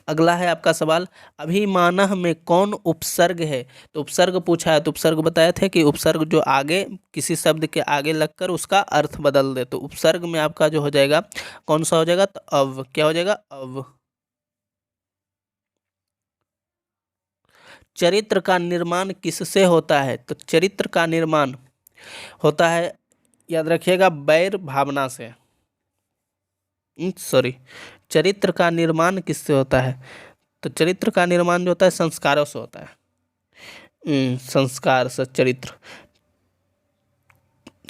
Speaker 1: अगला है आपका सवाल, अभिमानः में कौन उपसर्ग है? तो उपसर्ग पूछा है, तो उपसर्ग बताए थे कि उपसर्ग जो आगे किसी शब्द के आगे लगकर उसका अर्थ बदल दे। तो उपसर्ग में आपका जो हो जाएगा कौन सा हो जाएगा? तो अव। क्या हो जाएगा? अव। चरित्र का निर्माण किससे होता है? तो चरित्र का निर्माण होता है, याद रखिएगा, वैर भावना से। सॉरी, चरित्र का निर्माण किससे होता है? तो चरित्र का निर्माण जो होता है संस्कारों से होता है। संस्कार से, चरित्र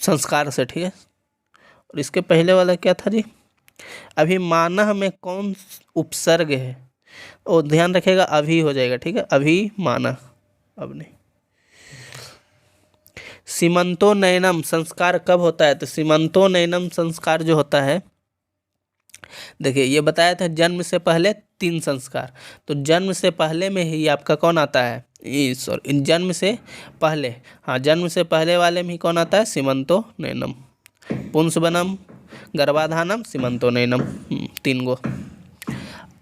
Speaker 1: संस्कार से। ठीक है। और इसके पहले वाला क्या था जी? अभिमानः में कौन उपसर्ग है? और ध्यान रखिएगा, अभी हो जाएगा। ठीक है, अभिमानः। अब नहीं। सीमंतो नयनम संस्कार कब होता है? तो सीमंतो नयनम संस्कार जो होता है, देखिए ये बताया था जन्म से पहले 3 संस्कार। तो जन्म से पहले में ही आपका कौन आता है? सॉरी, जन्म से पहले, हाँ, जन्म से पहले वाले में ही कौन आता है? सीमंतो नयनम। पुंसवनम, गर्भाधानम, सीमंतो नयनम, 3 गो।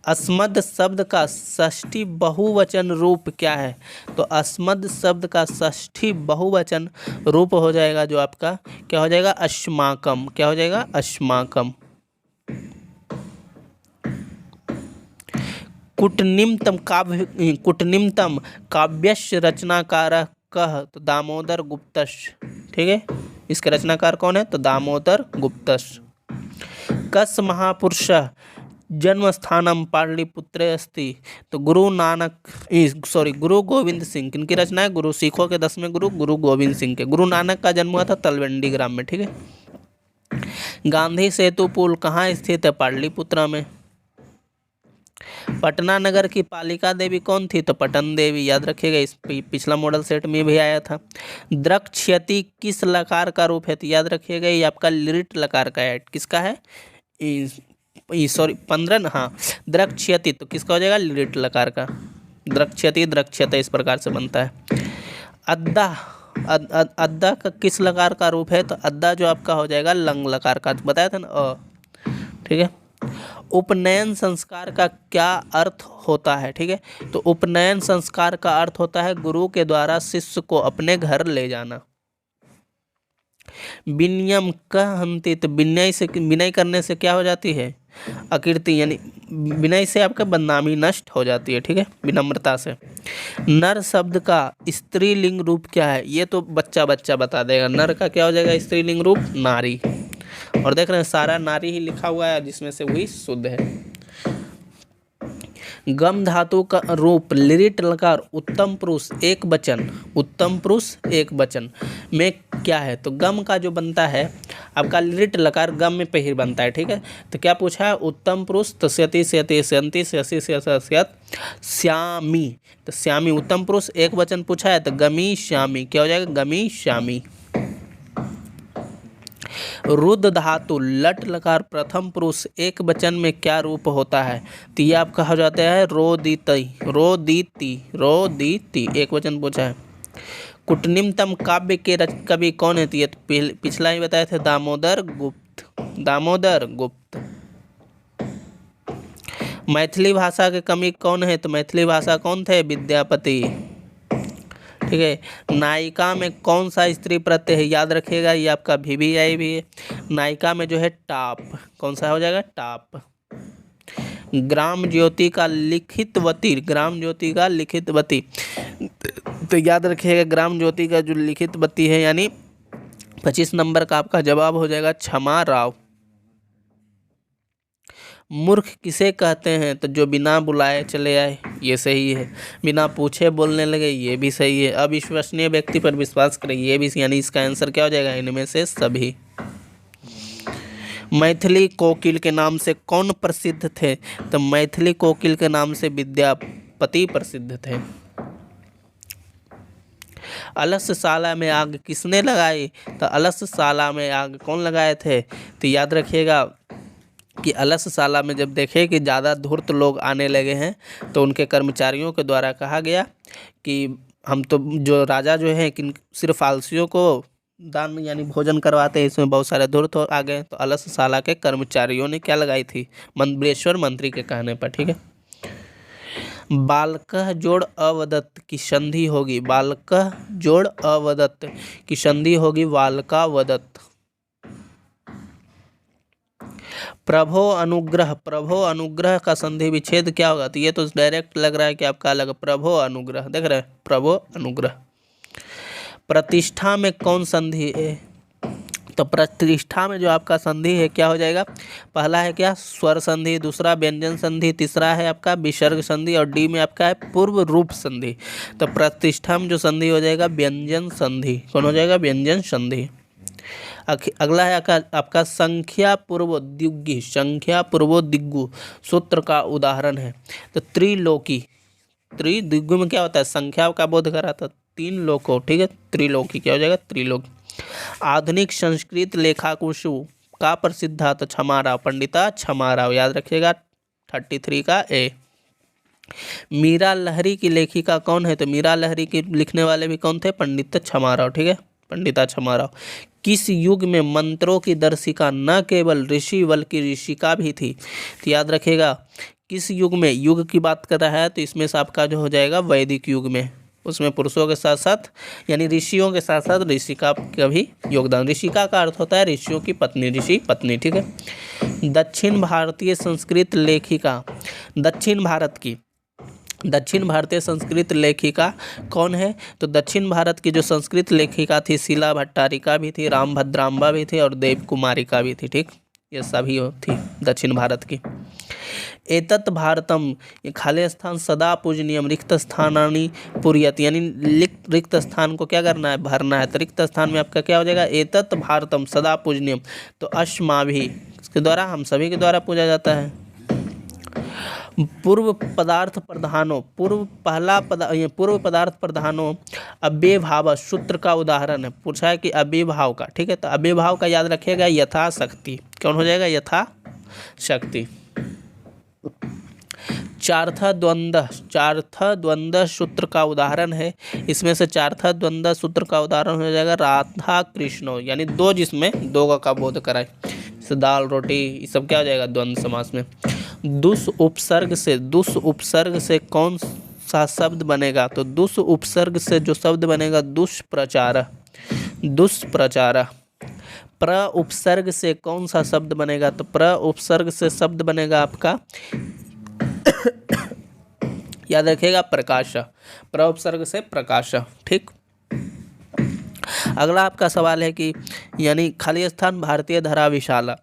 Speaker 1: अस्मद शब्द का षष्ठी बहुवचन रूप क्या है? तो अस्मद शब्द का षष्ठी बहुवचन रूप हो जाएगा जो आपका क्या हो जाएगा? अस्माकम। क्या हो जाएगा? अस्माकम। कुटनिम्नतम काव्यस्य रचनाकार कह? तो दामोदर गुप्तस्य। ठीक है, इसके रचनाकार कौन है? तो दामोदर गुप्तस्य। कस महापुरुष जन्म स्थानम पाटलिपुत्रे अस्ति? तो गुरु गोविंद सिंह। किनकी रचना है? गुरु सिखों के 10वें गुरु गोविंद सिंह के। गुरु नानक का जन्म हुआ था तलवंडी ग्राम में। ठीक है। गांधी सेतु पुल कहाँ स्थित है? पाटलिपुत्रा में। पटना नगर की पालिका देवी कौन थी? तो पटन देवी। याद रखिएगा, इस पिछला मॉडल सेट में भी आया था। द्रक्ष्यति किस लकार का रूप है? तो याद रखिएगा ये आपका लिट लकार का है। किसका है? सॉरी 15 हाँ, द्रक्ष्यति तो किसका हो जाएगा, लिट लकार का, द्रक्ष्यति द्रक्ष्यते इस प्रकार से बनता है। अद्दा, अद्दा का किस लकार का रूप है, तो अद्दा जो आपका हो जाएगा लंग लकार का, बताया था ना ठीक है। उपनयन संस्कार का क्या अर्थ होता है, ठीक है, तो उपनयन संस्कार का अर्थ होता है गुरु के द्वारा शिष्य को अपने घर ले जाना। विनयम कह हंति तो विनय से, विनय करने से क्या हो जाती है, अकीर्ति, यानी विनय से आपका बदनामी नष्ट हो जाती है, ठीक है, विनम्रता से। नर शब्द का स्त्रीलिंग रूप क्या है, ये तो बच्चा बच्चा बता देगा। नर का क्या हो जाएगा स्त्रीलिंग रूप, नारी, और देख रहे हैं सारा नारी ही लिखा हुआ है जिसमें से वही शुद्ध है। गम धातु का रूप लिट लकार उत्तम पुरुष एक वचन, उत्तम पुरुष एक वचन में क्या है, तो गम का जो बनता है आपका लिट लकार गम में पे ही बनता है, ठीक है। तो क्या पूछा है, उत्तम पुरुष तो स्यति स्यति स्यंति स्यसि स्यत श्यामी, तो श्यामी उत्तम पुरुष एक वचन पूछा है तो गमी श्यामी, क्या हो जाएगा, गमी श्यामी। रुद्र धातु लट लकार प्रथम पुरुष एक वचन में क्या रूप होता है, तो ये आपका हो जाता है रोदिति, रोदिति, रोदिति एक वचन पूछा है। कुटनिमतम काव्य के कवि कौन है, तो ये पिछला ही बताए थे, दामोदर गुप्त, दामोदर गुप्त। मैथिली भाषा के कवि कौन है, तो मैथिली भाषा कौन थे, विद्यापति, ठीक है। नायिका में कौन सा स्त्री प्रत्यय है, याद रखिएगा ये आपका VVI भी है। नायिका में जो है टाप, कौन सा हो जाएगा, टाप। ग्राम ज्योति का लिखितवती, ग्राम ज्योति का लिखितवती, तो याद रखिएगा ग्राम ज्योति का जो लिखितवती है यानी 25 नंबर का आपका जवाब हो जाएगा क्षमा राव। मूर्ख किसे कहते हैं, तो जो बिना बुलाए चले आए, ये सही है। बिना पूछे बोलने लगे, ये भी सही है। अविश्वसनीय व्यक्ति पर विश्वास करें, ये भी, यानी इसका आंसर क्या हो जाएगा, इनमें से सभी। मैथिली कोकिल के नाम से कौन प्रसिद्ध थे, तो मैथिली कोकिल के नाम से विद्यापति प्रसिद्ध थे। अलसशाला में आग किसने लगाई, तो अलसशाला में आग कौन लगाए थे, तो याद रखिएगा कि अलसशाला में जब देखे कि ज़्यादा धूर्त लोग आने लगे हैं तो उनके कर्मचारियों के द्वारा कहा गया कि हम तो जो राजा जो है कि सिर्फ आलसियों को दान यानी भोजन करवाते हैं, इसमें बहुत सारे धूर्त आ गए, तो अलसशाला के कर्मचारियों ने क्या लगाई थी, मंत्रेश्वर मंत्री के कहने पर, ठीक है। बालकः जोड़ अवदत्त की संधि होगी, बालकः जोड़ अवदत्त की संधि होगी वालका वदत्त। प्रभो अनुग्रह, प्रभो अनुग्रह का संधि विच्छेद क्या होगा, तो ये तो डायरेक्ट लग रहा है कि आपका अलग, प्रभो अनुग्रह, देख रहे हैं, प्रभो अनुग्रह। प्रतिष्ठा में कौन संधि है, तो प्रतिष्ठा में जो आपका संधि है क्या हो जाएगा, पहला है क्या, स्वर संधि, दूसरा व्यंजन संधि, तीसरा है आपका विसर्ग संधि, और डी में आपका है पूर्व रूप संधि। तो प्रतिष्ठा में जो संधि हो जाएगा व्यंजन संधि, कौन हो जाएगा, व्यंजन संधि। अगला है आपका संख्या पूर्वोद्दिग्गु, संख्या पूर्वोद्दिग्गु सूत्र का उदाहरण है, तो त्रिलोकी, त्रिदिग्गु में क्या होता है, संख्या का बोध कराता, 3 लोको, ठीक है, त्रिलोकी क्या हो जाएगा, त्रिलोकी। आधुनिक संस्कृत लेखाकुशु का प्रसिद्ध तो क्षमाराव, पंडिता क्षमाराव, याद रखिएगा 33 का ए। मीरा लहरी की लेखिका कौन है, तो मीरा लहरी की लिखने वाले भी कौन थे, पंडित क्षमाराव, ठीक है, पंडिता क्षमाराव। किस युग में मंत्रों की दर्शिका न केवल ऋषि बल्कि ऋषिका भी थी, तो याद रखिएगा किस युग में, युग की बात कर रहा है तो इसमें से आपका जो हो जाएगा वैदिक युग में, उसमें पुरुषों के साथ साथ यानी ऋषियों के साथ साथ ऋषिका का भी योगदान। ऋषिका का अर्थ होता है ऋषियों की पत्नी, ऋषि पत्नी, ठीक है। दक्षिण भारतीय संस्कृत लेखिका, दक्षिण भारतीय संस्कृत लेखिका कौन है, तो दक्षिण भारत की जो संस्कृत लेखिका थी शिला भट्टारिका भी थी, राम भद्राम्बा भी थी और देव कुमारिका भी थी, ठीक, ये सभी थी दक्षिण भारत की। एतत् भारतम, ये खाली स्थान सदा पूजनीयम रिक्त स्थानानि पूर्यत, यानी रिक्त स्थान को क्या करना है, भरना है, तो रिक्त स्थान में आपका क्या हो जाएगा, एतत् भारतम सदा पूजनीयम, तो अस्माभि इसके द्वारा हम सभी के द्वारा पूजा जाता है। पूर्व पदार्थ प्रधानो, पूर्व पदार्थ प्रधानो अव्ययभाव सूत्र का उदाहरण है, पूछा है कि अव्ययभाव का, ठीक है, तो अव्ययभाव का याद रखिएगा यथाशक्ति, कौन हो जाएगा, यथाशक्ति। चार्था द्वंद्व सूत्र का उदाहरण है। इसमें से चार्था द्वंद्व सूत्र का उदाहरण हो जाएगा राधा कृष्ण, यानी दो, जिसमें दो का बोध कराए। जैसे दाल रोटी, ये सब क्या हो जाएगा द्वंद्व समास में। दुस उपसर्ग से कौन सा शब्द बनेगा? तो दुस उपसर्ग से जो शब्द बनेगा दुष्प्रचार। प्र उपसर्ग से कौन सा शब्द बनेगा? तो प्र उपसर्ग से शब्द बनेगा आपका याद रखिएगा प्रकाश। प्र उपसर्ग से प्रकाश। ठीक। अगला आपका सवाल है कि यानी खाली स्थान भारतीय धरा विशाला,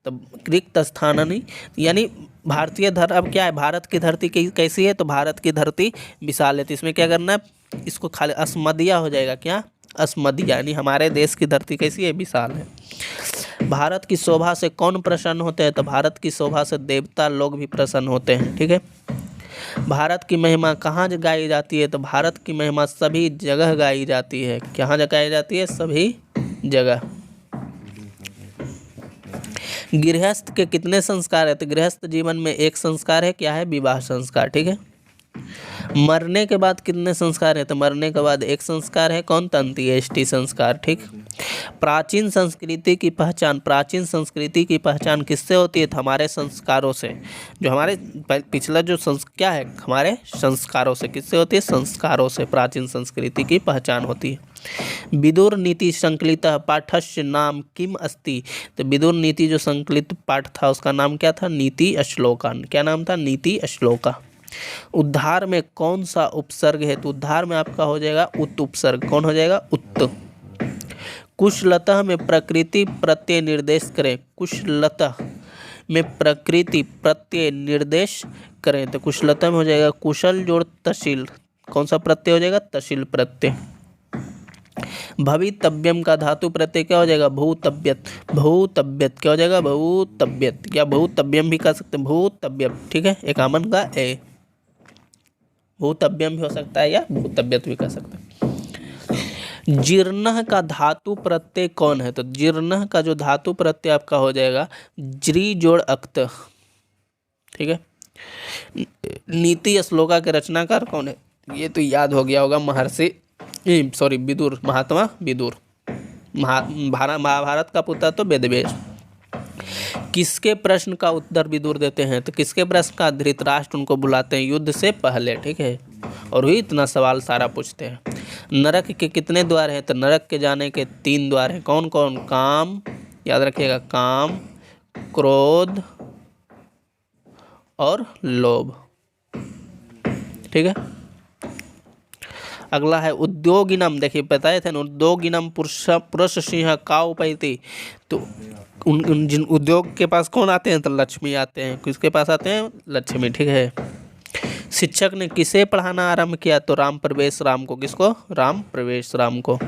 Speaker 1: तो रिक्त स्थान नहीं, यानी भारतीय धरा अब क्या है, भारत की धरती कैसी है? तो भारत की धरती विशाल है। तो इसमें क्या करना है, इसको खाली अस्मदिया हो जाएगा। क्या? अस्मदिया, यानी हमारे देश की धरती कैसी है? विशाल है। भारत की शोभा से कौन प्रसन्न होते हैं? तो भारत की शोभा से देवता लोग भी प्रसन्न होते हैं। ठीक है। भारत की महिमा कहाँ गाई जाती है? तो भारत की महिमा सभी जगह गाई जाती है। कहाँ गाई जाती है? सभी जगह। गृहस्थ के कितने संस्कार है? तो गृहस्थ जीवन में एक संस्कार है, क्या है? विवाह संस्कार। ठीक है। मरने के बाद कितने संस्कार है? तो मरने के बाद एक संस्कार है, कौन? तो अंत्येष्टि संस्कार। ठीक। प्राचीन संस्कृति की पहचान किससे होती है? तो हमारे संस्कारों से। जो हमारे पिछला जो क्या है, हमारे संस्कारों से। किससे होती है? संस्कारों से प्राचीन संस्कृति की पहचान होती है। विदुर नीति संकलितः पाठस्य नाम किम अस्ति? तो विदुर नीति जो संकलित पाठ था उसका नाम क्या था? नीति श्लोका। क्या नाम था? नीति श्लोका। उद्धार में कौन सा उपसर्ग है? तो उद्धार में आपका हो जाएगा उत उपसर्ग। कौन हो जाएगा? उत। कुशलतः में प्रकृति प्रत्यय निर्देश करें। कुशलतः में प्रकृति प्रत्यय निर्देश करें, तो कुशलतः में हो जाएगा कुशल जोड़ तशील। कौन सा प्रत्यय हो जाएगा? तशील प्रत्यय। भवितव्यम का धातु प्रत्यय क्या हो जाएगा? भूतव्यत। भूतव्यत क्या हो जाएगा? भूतव्यत, या भूतव्यम भी कह सकते हैं, भूतव्यम। ठीक है। एकामन का ए, भूतव्यम भी हो सकता है या भूतव्यत भी कह सकते हैं। जीर्ण का धातु प्रत्यय कौन है? तो जीर्ण का जो धातु प्रत्यय आपका हो जाएगा ज्री जोड़ अक्त। ठीक है। नीति श्लोका के रचनाकार कौन है? ये तो याद हो गया होगा, विदुर, महात्मा विदुर। महाभारत का पुत्र तो वेदव्यास। किसके प्रश्न का उत्तर विदुर देते हैं? तो किसके प्रश्न का? धृतराष्ट्र उनको बुलाते हैं युद्ध से पहले। ठीक है। और वही इतना सवाल सारा पूछते हैं। नरक के कितने द्वार हैं? तो नरक के जाने के 3 द्वार हैं। कौन कौन? काम, याद रखिएगा, काम, क्रोध और लोभ। ठीक है। अगला है उद्योगिनम। देखिए बताए थे ना, उद्योगिनम पुरुष सिंह का उपैति। तो जिन उद्योग के पास कौन आते हैं? तो लक्ष्मी आते हैं। किसके पास आते हैं? लक्ष्मी। ठीक है। शिक्षक ने किसे पढ़ाना आरंभ किया? तो राम प्रवेश राम को। किसको? राम प्रवेश राम को।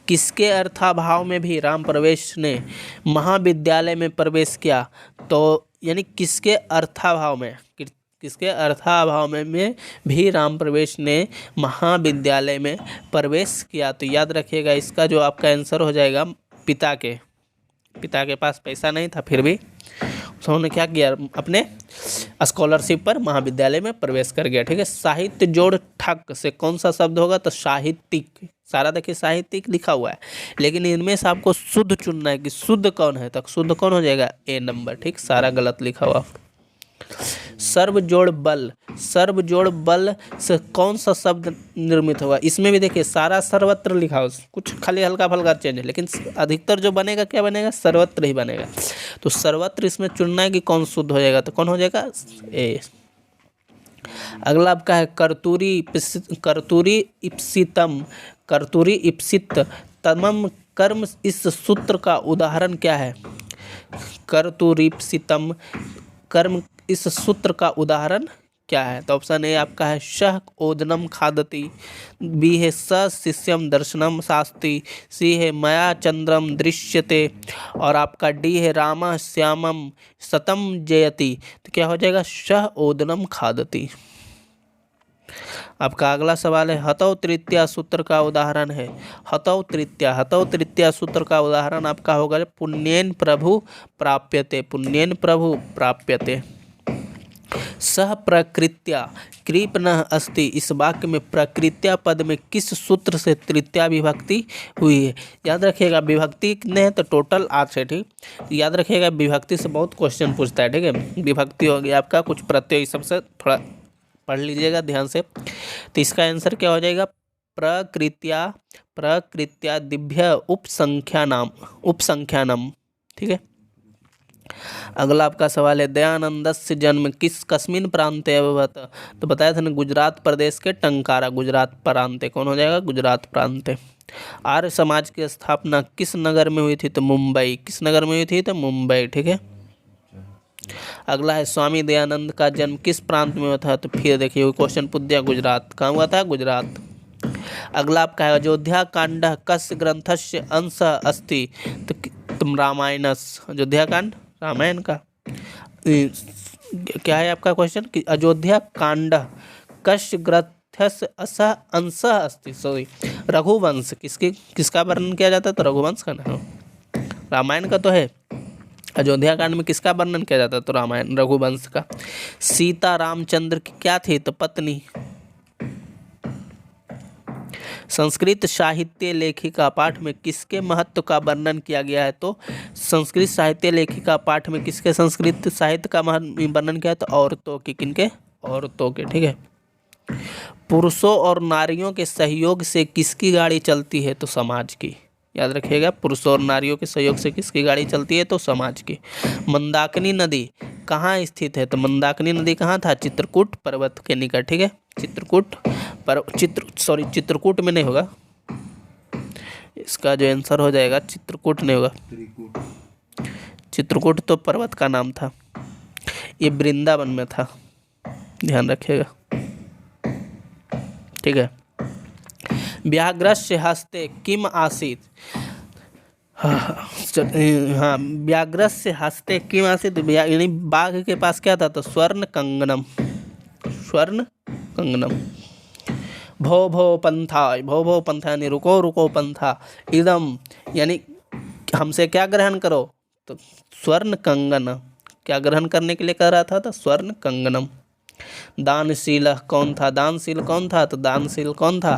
Speaker 1: किसके अर्थाभाव में भी राम प्रवेश ने महाविद्यालय में प्रवेश किया? तो यानी किसके अर्थाभाव में, किसके अर्थाभाव में भी राम प्रवेश ने महाविद्यालय में प्रवेश किया? तो याद रखिएगा इसका जो आपका आंसर हो जाएगा पिता के पास पैसा नहीं था, फिर भी उन्होंने क्या किया? अपने स्कॉलरशिप पर महाविद्यालय में प्रवेश कर गया। ठीक है। साहित्य जोड़ ठक से कौन सा शब्द होगा? तो साहित्यिक। सारा देखिए साहित्यिक लिखा हुआ है, लेकिन इनमें से आपको शुद्ध चुनना है कि शुद्ध कौन है। तो शुद्ध कौन हो जाएगा? ए नंबर। ठीक। सारा गलत लिखा हुआ। सर्व जोड़ बल से कौन सा शब्द निर्मित होगा? इसमें भी देखिए सारा सर्वत्र लिखा हो, कुछ खाली हल्का फल्का चेंज है, लेकिन अधिकतर जो बनेगा क्या बनेगा? सर्वत्र ही बनेगा। तो सर्वत्र इसमें चुनना है कि कौन शुद्ध हो जाएगा। तो कौन हो जाएगा? ए। अगला आपका है कर्तूरी इप्सित तमम कर्म। इस सूत्र का उदाहरण क्या है? कर्तूरीप्सितम कर्म, इस सूत्र का उदाहरण क्या है? तो ऑप्शन ए आपका है शह ओदनम खादति, बी है स शिष्यम दर्शनम शास्ति, सी है मया चंद्रम दृश्यते, और आपका डी है राम श्यामम सतम जयति। तो क्या हो जाएगा? शह ओदनम खादति। आपका अगला सवाल है हतौ तृतीया सूत्र का उदाहरण है। हतौ तृतीया सूत्र का उदाहरण आपका होगा पुण्येन प्रभु प्राप्यते। पुण्येन प्रभु प्राप्यते। सह प्रकृत्या कृप न अस्ति, इस वाक्य में प्रकृत्या पद में किस सूत्र से तृतीया विभक्ति हुई है? याद रखिएगा विभक्ति कितने हैं तो टोटल 8 है। ठीक, याद रखिएगा विभक्ति से बहुत क्वेश्चन पूछता है। ठीक है, विभक्ति हो गया आपका, कुछ प्रत्यय सबसे थोड़ा पढ़ लीजिएगा ध्यान से। तो इसका आंसर क्या हो जाएगा? प्रकृत्या प्रकृत्या दिव्य उपसंख्यानम। ठीक है, अगला आपका सवाल है दयानंदस्य जन्म कस्मिन प्रांते अभवत? तो बताया था ना गुजरात प्रदेश के टंकारा, गुजरात प्रांते। कौन हो जाएगा? गुजरात प्रांते। आर्य समाज की स्थापना किस नगर में हुई थी? तो मुंबई। किस नगर में हुई थी? तो मुंबई। ठीक है, अगला है स्वामी दयानंद का जन्म किस प्रांत में हुआ था? तो फिर देखिए क्वेश्चन पूछ दिया गुजरात। कहाँ हुआ था? गुजरात। अगला आपका है अयोध्या कांड कस्य ग्रंथस्य अंश अस्ति? तो तुम रामायणस, अयोध्या कांड रामायण का। क्या है आपका क्वेश्चन कि अयोध्या कांड कस्य ग्रंथस्य अंश अस्ति? सॉरी, रघुवंश किसका वर्णन किया जाता है? तो रघुवंश का ना, रामायण का तो है। अयोध्या कांड में किसका वर्णन किया जाता है? तो रामायण, रघुवंश का। सीता रामचंद्र की क्या थी? तो पत्नी। संस्कृत साहित्य लेखिका पाठ में किसके महत्व का वर्णन किया गया है? तो संस्कृत साहित्य लेखिका पाठ में किसके संस्कृत साहित्य का वर्णन किया है? तो औरतों की। किनके? औरतों के। ठीक है, पुरुषों और नारियों के सहयोग से किसकी गाड़ी चलती है? तो समाज की। याद रखिएगा, पुरुषों और नारियों के सहयोग से किसकी गाड़ी चलती है? तो समाज की। मंदाकिनी नदी कहाँ स्थित है? तो मंदाकिनी नदी कहाँ था? चित्रकूट पर्वत के निकट। ठीक है, चित्रकूट पर चित्रकूट में नहीं होगा, इसका जो आंसर हो जाएगा चित्रकूट नहीं होगा, चित्रकूट तो पर्वत का नाम था, ये वृंदावन में था, ध्यान रखिएगा। ठीक है, व्याघ्रस्य हस्ते किम आसीत्? हाँ, व्याघ्रस्य हस्ते किम आसीत्? यानी बाघ के पास क्या था? तो स्वर्ण कंगनम। स्वर्ण कंगनम। भो भो पंथा यानी रुको रुको पंथा, इदम यानी हमसे क्या ग्रहण करो? तो स्वर्ण कंगन। क्या ग्रहण करने के लिए कह रहा था? तो स्वर्ण कंगनम। दानशील कौन था? दानशील कौन था? तो दानशील कौन था?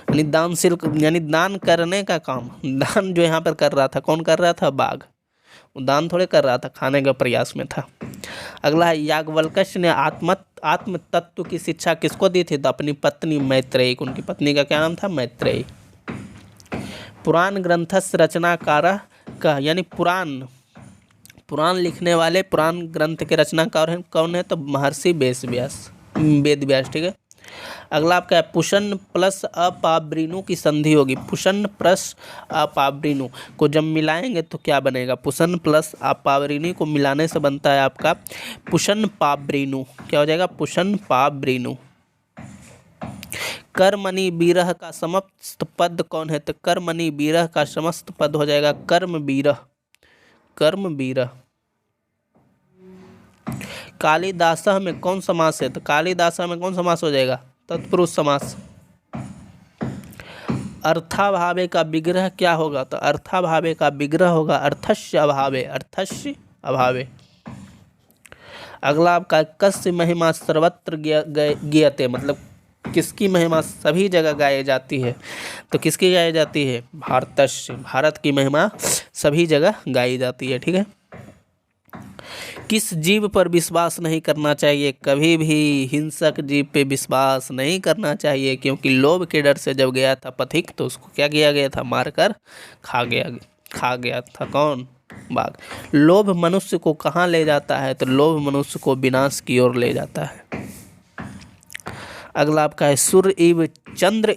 Speaker 1: यानी दानशील यानी दान करने का काम, दान जो यहाँ पर कर रहा था, कौन कर रहा था? बाघ। वो दान थोड़े कर रहा था, खाने के प्रयास में था। अगला है याज्ञवल्क्य ने आत्म तत्व की शिक्षा किसको दी थी? तो अपनी पत्नी मैत्रेयी को। उनकी पत्नी का क्या नाम था? मैत्रेयी। पुराण ग्रंथस्य रचनाकार का यानी पुराण लिखने वाले, पुराण ग्रंथ के रचनाकार कौन है? तो महर्षि वेद व्यास। ठीक है, अगला आपका है पुष्ण प्लस अपावृणु की संधि होगी। पुष्ण प्लस अपावृणु को जब मिलाएंगे तो क्या बनेगा? पुष्ण प्लस अपावृणु को मिलाने से बनता है आपका पुष्ण पावृणु। क्या हो जाएगा? पुष्ण पावृणु। कर्मणि विरह का समस्त पद कौन है? तो कर्मणि विरह का समस्त पद हो जाएगा कर्म विरह। कर्म विरह। कालिदास में कौन समास है? तो कालिदास में कौन समास हो जाएगा? तत्पुरुष समास। अर्थाभावे का विग्रह क्या होगा? तो अर्थाभावे का विग्रह होगा अर्थस्य अभावे। अर्थस्य अभावे। अगला आपका कस्य महिमा सर्वत्र गीयते, मतलब किसकी महिमा सभी जगह गाई जाती है? तो किसकी गाई जाती है? भारतस्य। भारत की महिमा सभी जगह गाई जाती है। ठीक है, किस जीव पर विश्वास नहीं करना चाहिए? कभी भी हिंसक जीव पे विश्वास नहीं करना चाहिए, क्योंकि लोभ के डर से जब गया था पथिक तो उसको क्या किया गया था? मारकर खा गया था। कौन? बाघ। लोभ मनुष्य को कहाँ ले जाता है? तो लोभ मनुष्य को विनाश की ओर ले जाता है। अगला आपका है सूर्य इव चंद्र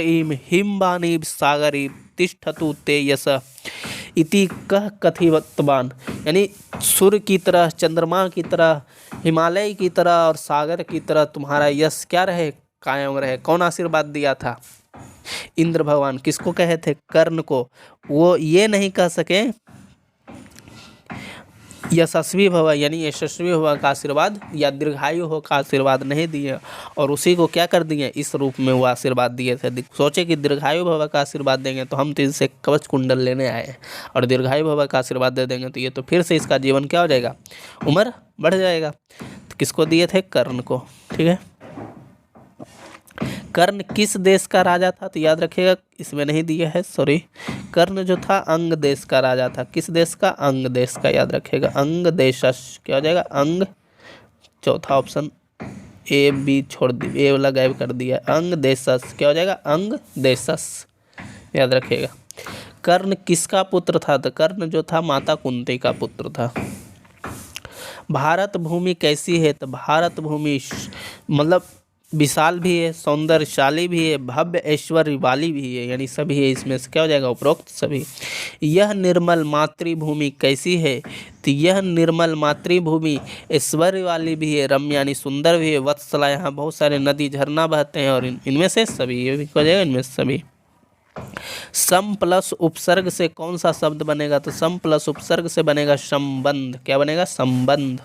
Speaker 1: इव हिमवानीव सागर इव तिष्ठतु ते यश इति कह कथितवान, यानी सूर्य की तरह, चंद्रमा की तरह, हिमालय की तरह और सागर की तरह तुम्हारा यश क्या रहे? कायम रहे। कौन आशीर्वाद दिया था? इंद्र भगवान। किसको कहे थे? कर्ण को। वो ये नहीं कह सके यशस्वी भव यानी यशस्वी भव का आशीर्वाद या दीर्घायु हो का आशीर्वाद नहीं दिए, और उसी को क्या कर दिए? इस रूप में वो आशीर्वाद दिए थे। सोचे कि दीर्घायु भव का आशीर्वाद देंगे तो हम तो इससे कवच कुंडल लेने आए हैं, और दीर्घायु भव का आशीर्वाद दे देंगे तो ये तो फिर से इसका जीवन क्या हो जाएगा? उम्र बढ़ जाएगा। तो किसको दिए थे? कर्ण को। ठीक है, कर्ण किस देश का राजा था? तो याद रखिएगा इसमें नहीं दिया है, सॉरी। कर्ण जो था अंग देश का राजा था। किस देश का? अंग देश का। याद रखिएगा अंग देशस। क्या हो जाएगा? अंग। चौथा ऑप्शन ए बी छोड़ दी, ए वाला गायब कर दिया। अंग देशस क्या हो जाएगा? अंग देशस। याद रखिएगा। कर्ण किसका पुत्र था? तो कर्ण जो था माता कुंती का पुत्र था। भारत भूमि कैसी है? तो भारत भूमि मतलब विशाल भी है, सौंदर्यशाली भी है, भव्य ऐश्वर्य वाली भी है, यानी सभी है इसमें से। क्या हो जाएगा? उपरोक्त सभी। यह निर्मल मातृभूमि कैसी है? तो यह निर्मल मातृभूमि ऐश्वर्य वाली भी है, रम्य यानी सुंदर भी है, वत्सला यहाँ बहुत सारे नदी झरना बहते हैं, और इनमें से सभी। ये भी हो जाएगा इनमें से सभी। सम प्लस उपसर्ग से कौन सा शब्द बनेगा? तो सम प्लस उपसर्ग से बनेगा संबंध। क्या बनेगा? संबंध।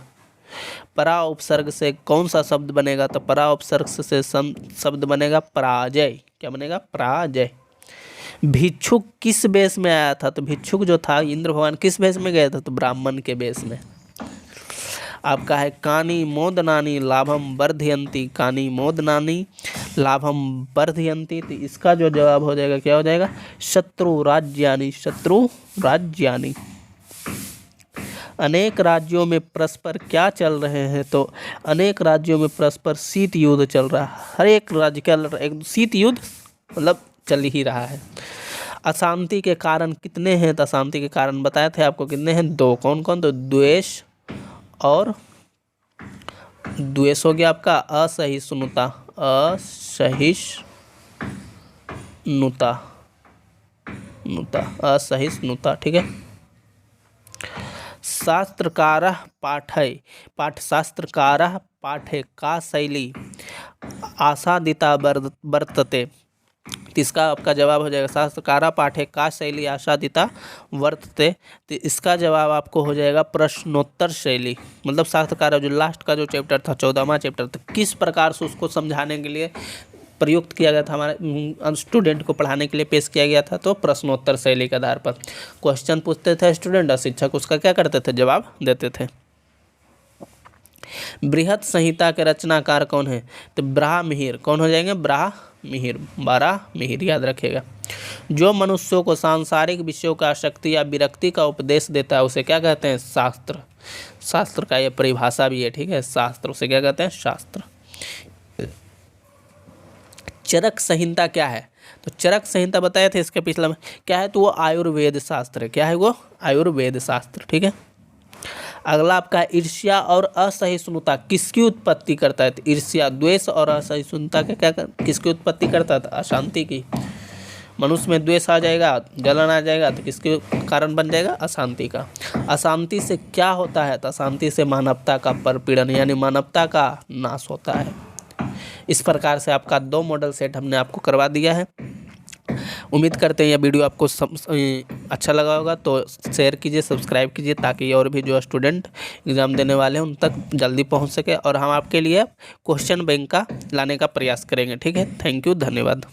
Speaker 1: परा उपसर्ग से कौन सा शब्द बनेगा? तो परा उपसर्ग से शब्द बनेगा पराजय। क्या बनेगा? पराजय। भिक्षुक किस वेश में आया था? तो भिक्षुक जो था इंद्र भगवान किस वेश में गए थे? तो ब्राह्मण के वेश में। आपका है कानी मोदनानी लाभम वर्धयंती। कानी मोदनानी लाभम वर्धयंती। तो इसका जो जवाब हो जाएगा क्या हो जाएगा? शत्रु राज्यानि। शत्रु राज्यानि। अनेक राज्यों में परस्पर क्या चल रहे हैं? तो अनेक राज्यों में परस्पर शीत युद्ध चल रहा है। हर एक राज्य का एक शीत युद्ध मतलब चल ही रहा है। अशांति के कारण कितने हैं? तो अशांति के कारण बताए थे आपको कितने हैं? 2। कौन कौन? तो द्वेष और द्वेष हो गया आपका असहिष्णुता। असहिष्णुता। ठीक है। शास्त्रकारः शास्त्रकारः पाठे का शैली आसादिता वर्तते। तो इसका आपका जवाब हो जाएगा शास्त्रकारः पाठे का शैली आसादिता वर्तते। तो इसका जवाब आपको हो जाएगा प्रश्नोत्तर शैली। मतलब शास्त्रकार जो लास्ट का जो चैप्टर था 14वां चैप्टर, तो किस प्रकार से उसको समझाने के लिए प्रयुक्त किया गया था, हमारे स्टूडेंट को पढ़ाने के लिए पेश किया गया था। तो प्रश्नोत्तर शैली के आधार पर क्वेश्चन पूछते थे स्टूडेंट और शिक्षक उसका क्या करते थे? जवाब देते थे। बृहत संहिता के रचनाकार कौन है? तो बराहमिहिर। कौन हो जाएंगे? बराहमिहिर। बराहमिहिर याद रखिएगा। जो मनुष्यों को सांसारिक विषयों का आसक्ति या विरक्ति का उपदेश देता है उसे क्या कहते हैं? शास्त्र। शास्त्र का यह परिभाषा भी है। ठीक है, शास्त्र उसे क्या कहते हैं? शास्त्र। चरक संहिता क्या है? तो चरक संहिता बताए थे इसके पिछला में क्या है? तो वो आयुर्वेद शास्त्र है। क्या है वो? आयुर्वेद शास्त्र। ठीक है। अगला आपका ईर्ष्या और असहिष्णुता किसकी उत्पत्ति करता है? तो ईर्ष्या, द्वेष और असहिष्णुता के क्या किसकी उत्पत्ति करता है? अशांति की। मनुष्य में द्वेष आ जाएगा, जलन आ जाएगा, तो किसके कारण बन जाएगा? अशांति का। अशांति से क्या होता है? तो अशांति से मानवता का परपीड़न यानी मानवता का नाश होता है। इस प्रकार से आपका 2 मॉडल सेट हमने आपको करवा दिया है। उम्मीद करते हैं यह वीडियो आपको अच्छा लगा होगा, तो शेयर कीजिए, सब्सक्राइब कीजिए, ताकि और भी जो स्टूडेंट एग्ज़ाम देने वाले हैं उन तक जल्दी पहुंच सके, और हम आपके लिए क्वेश्चन बैंक का लाने का प्रयास करेंगे। ठीक है, थैंक यू, धन्यवाद।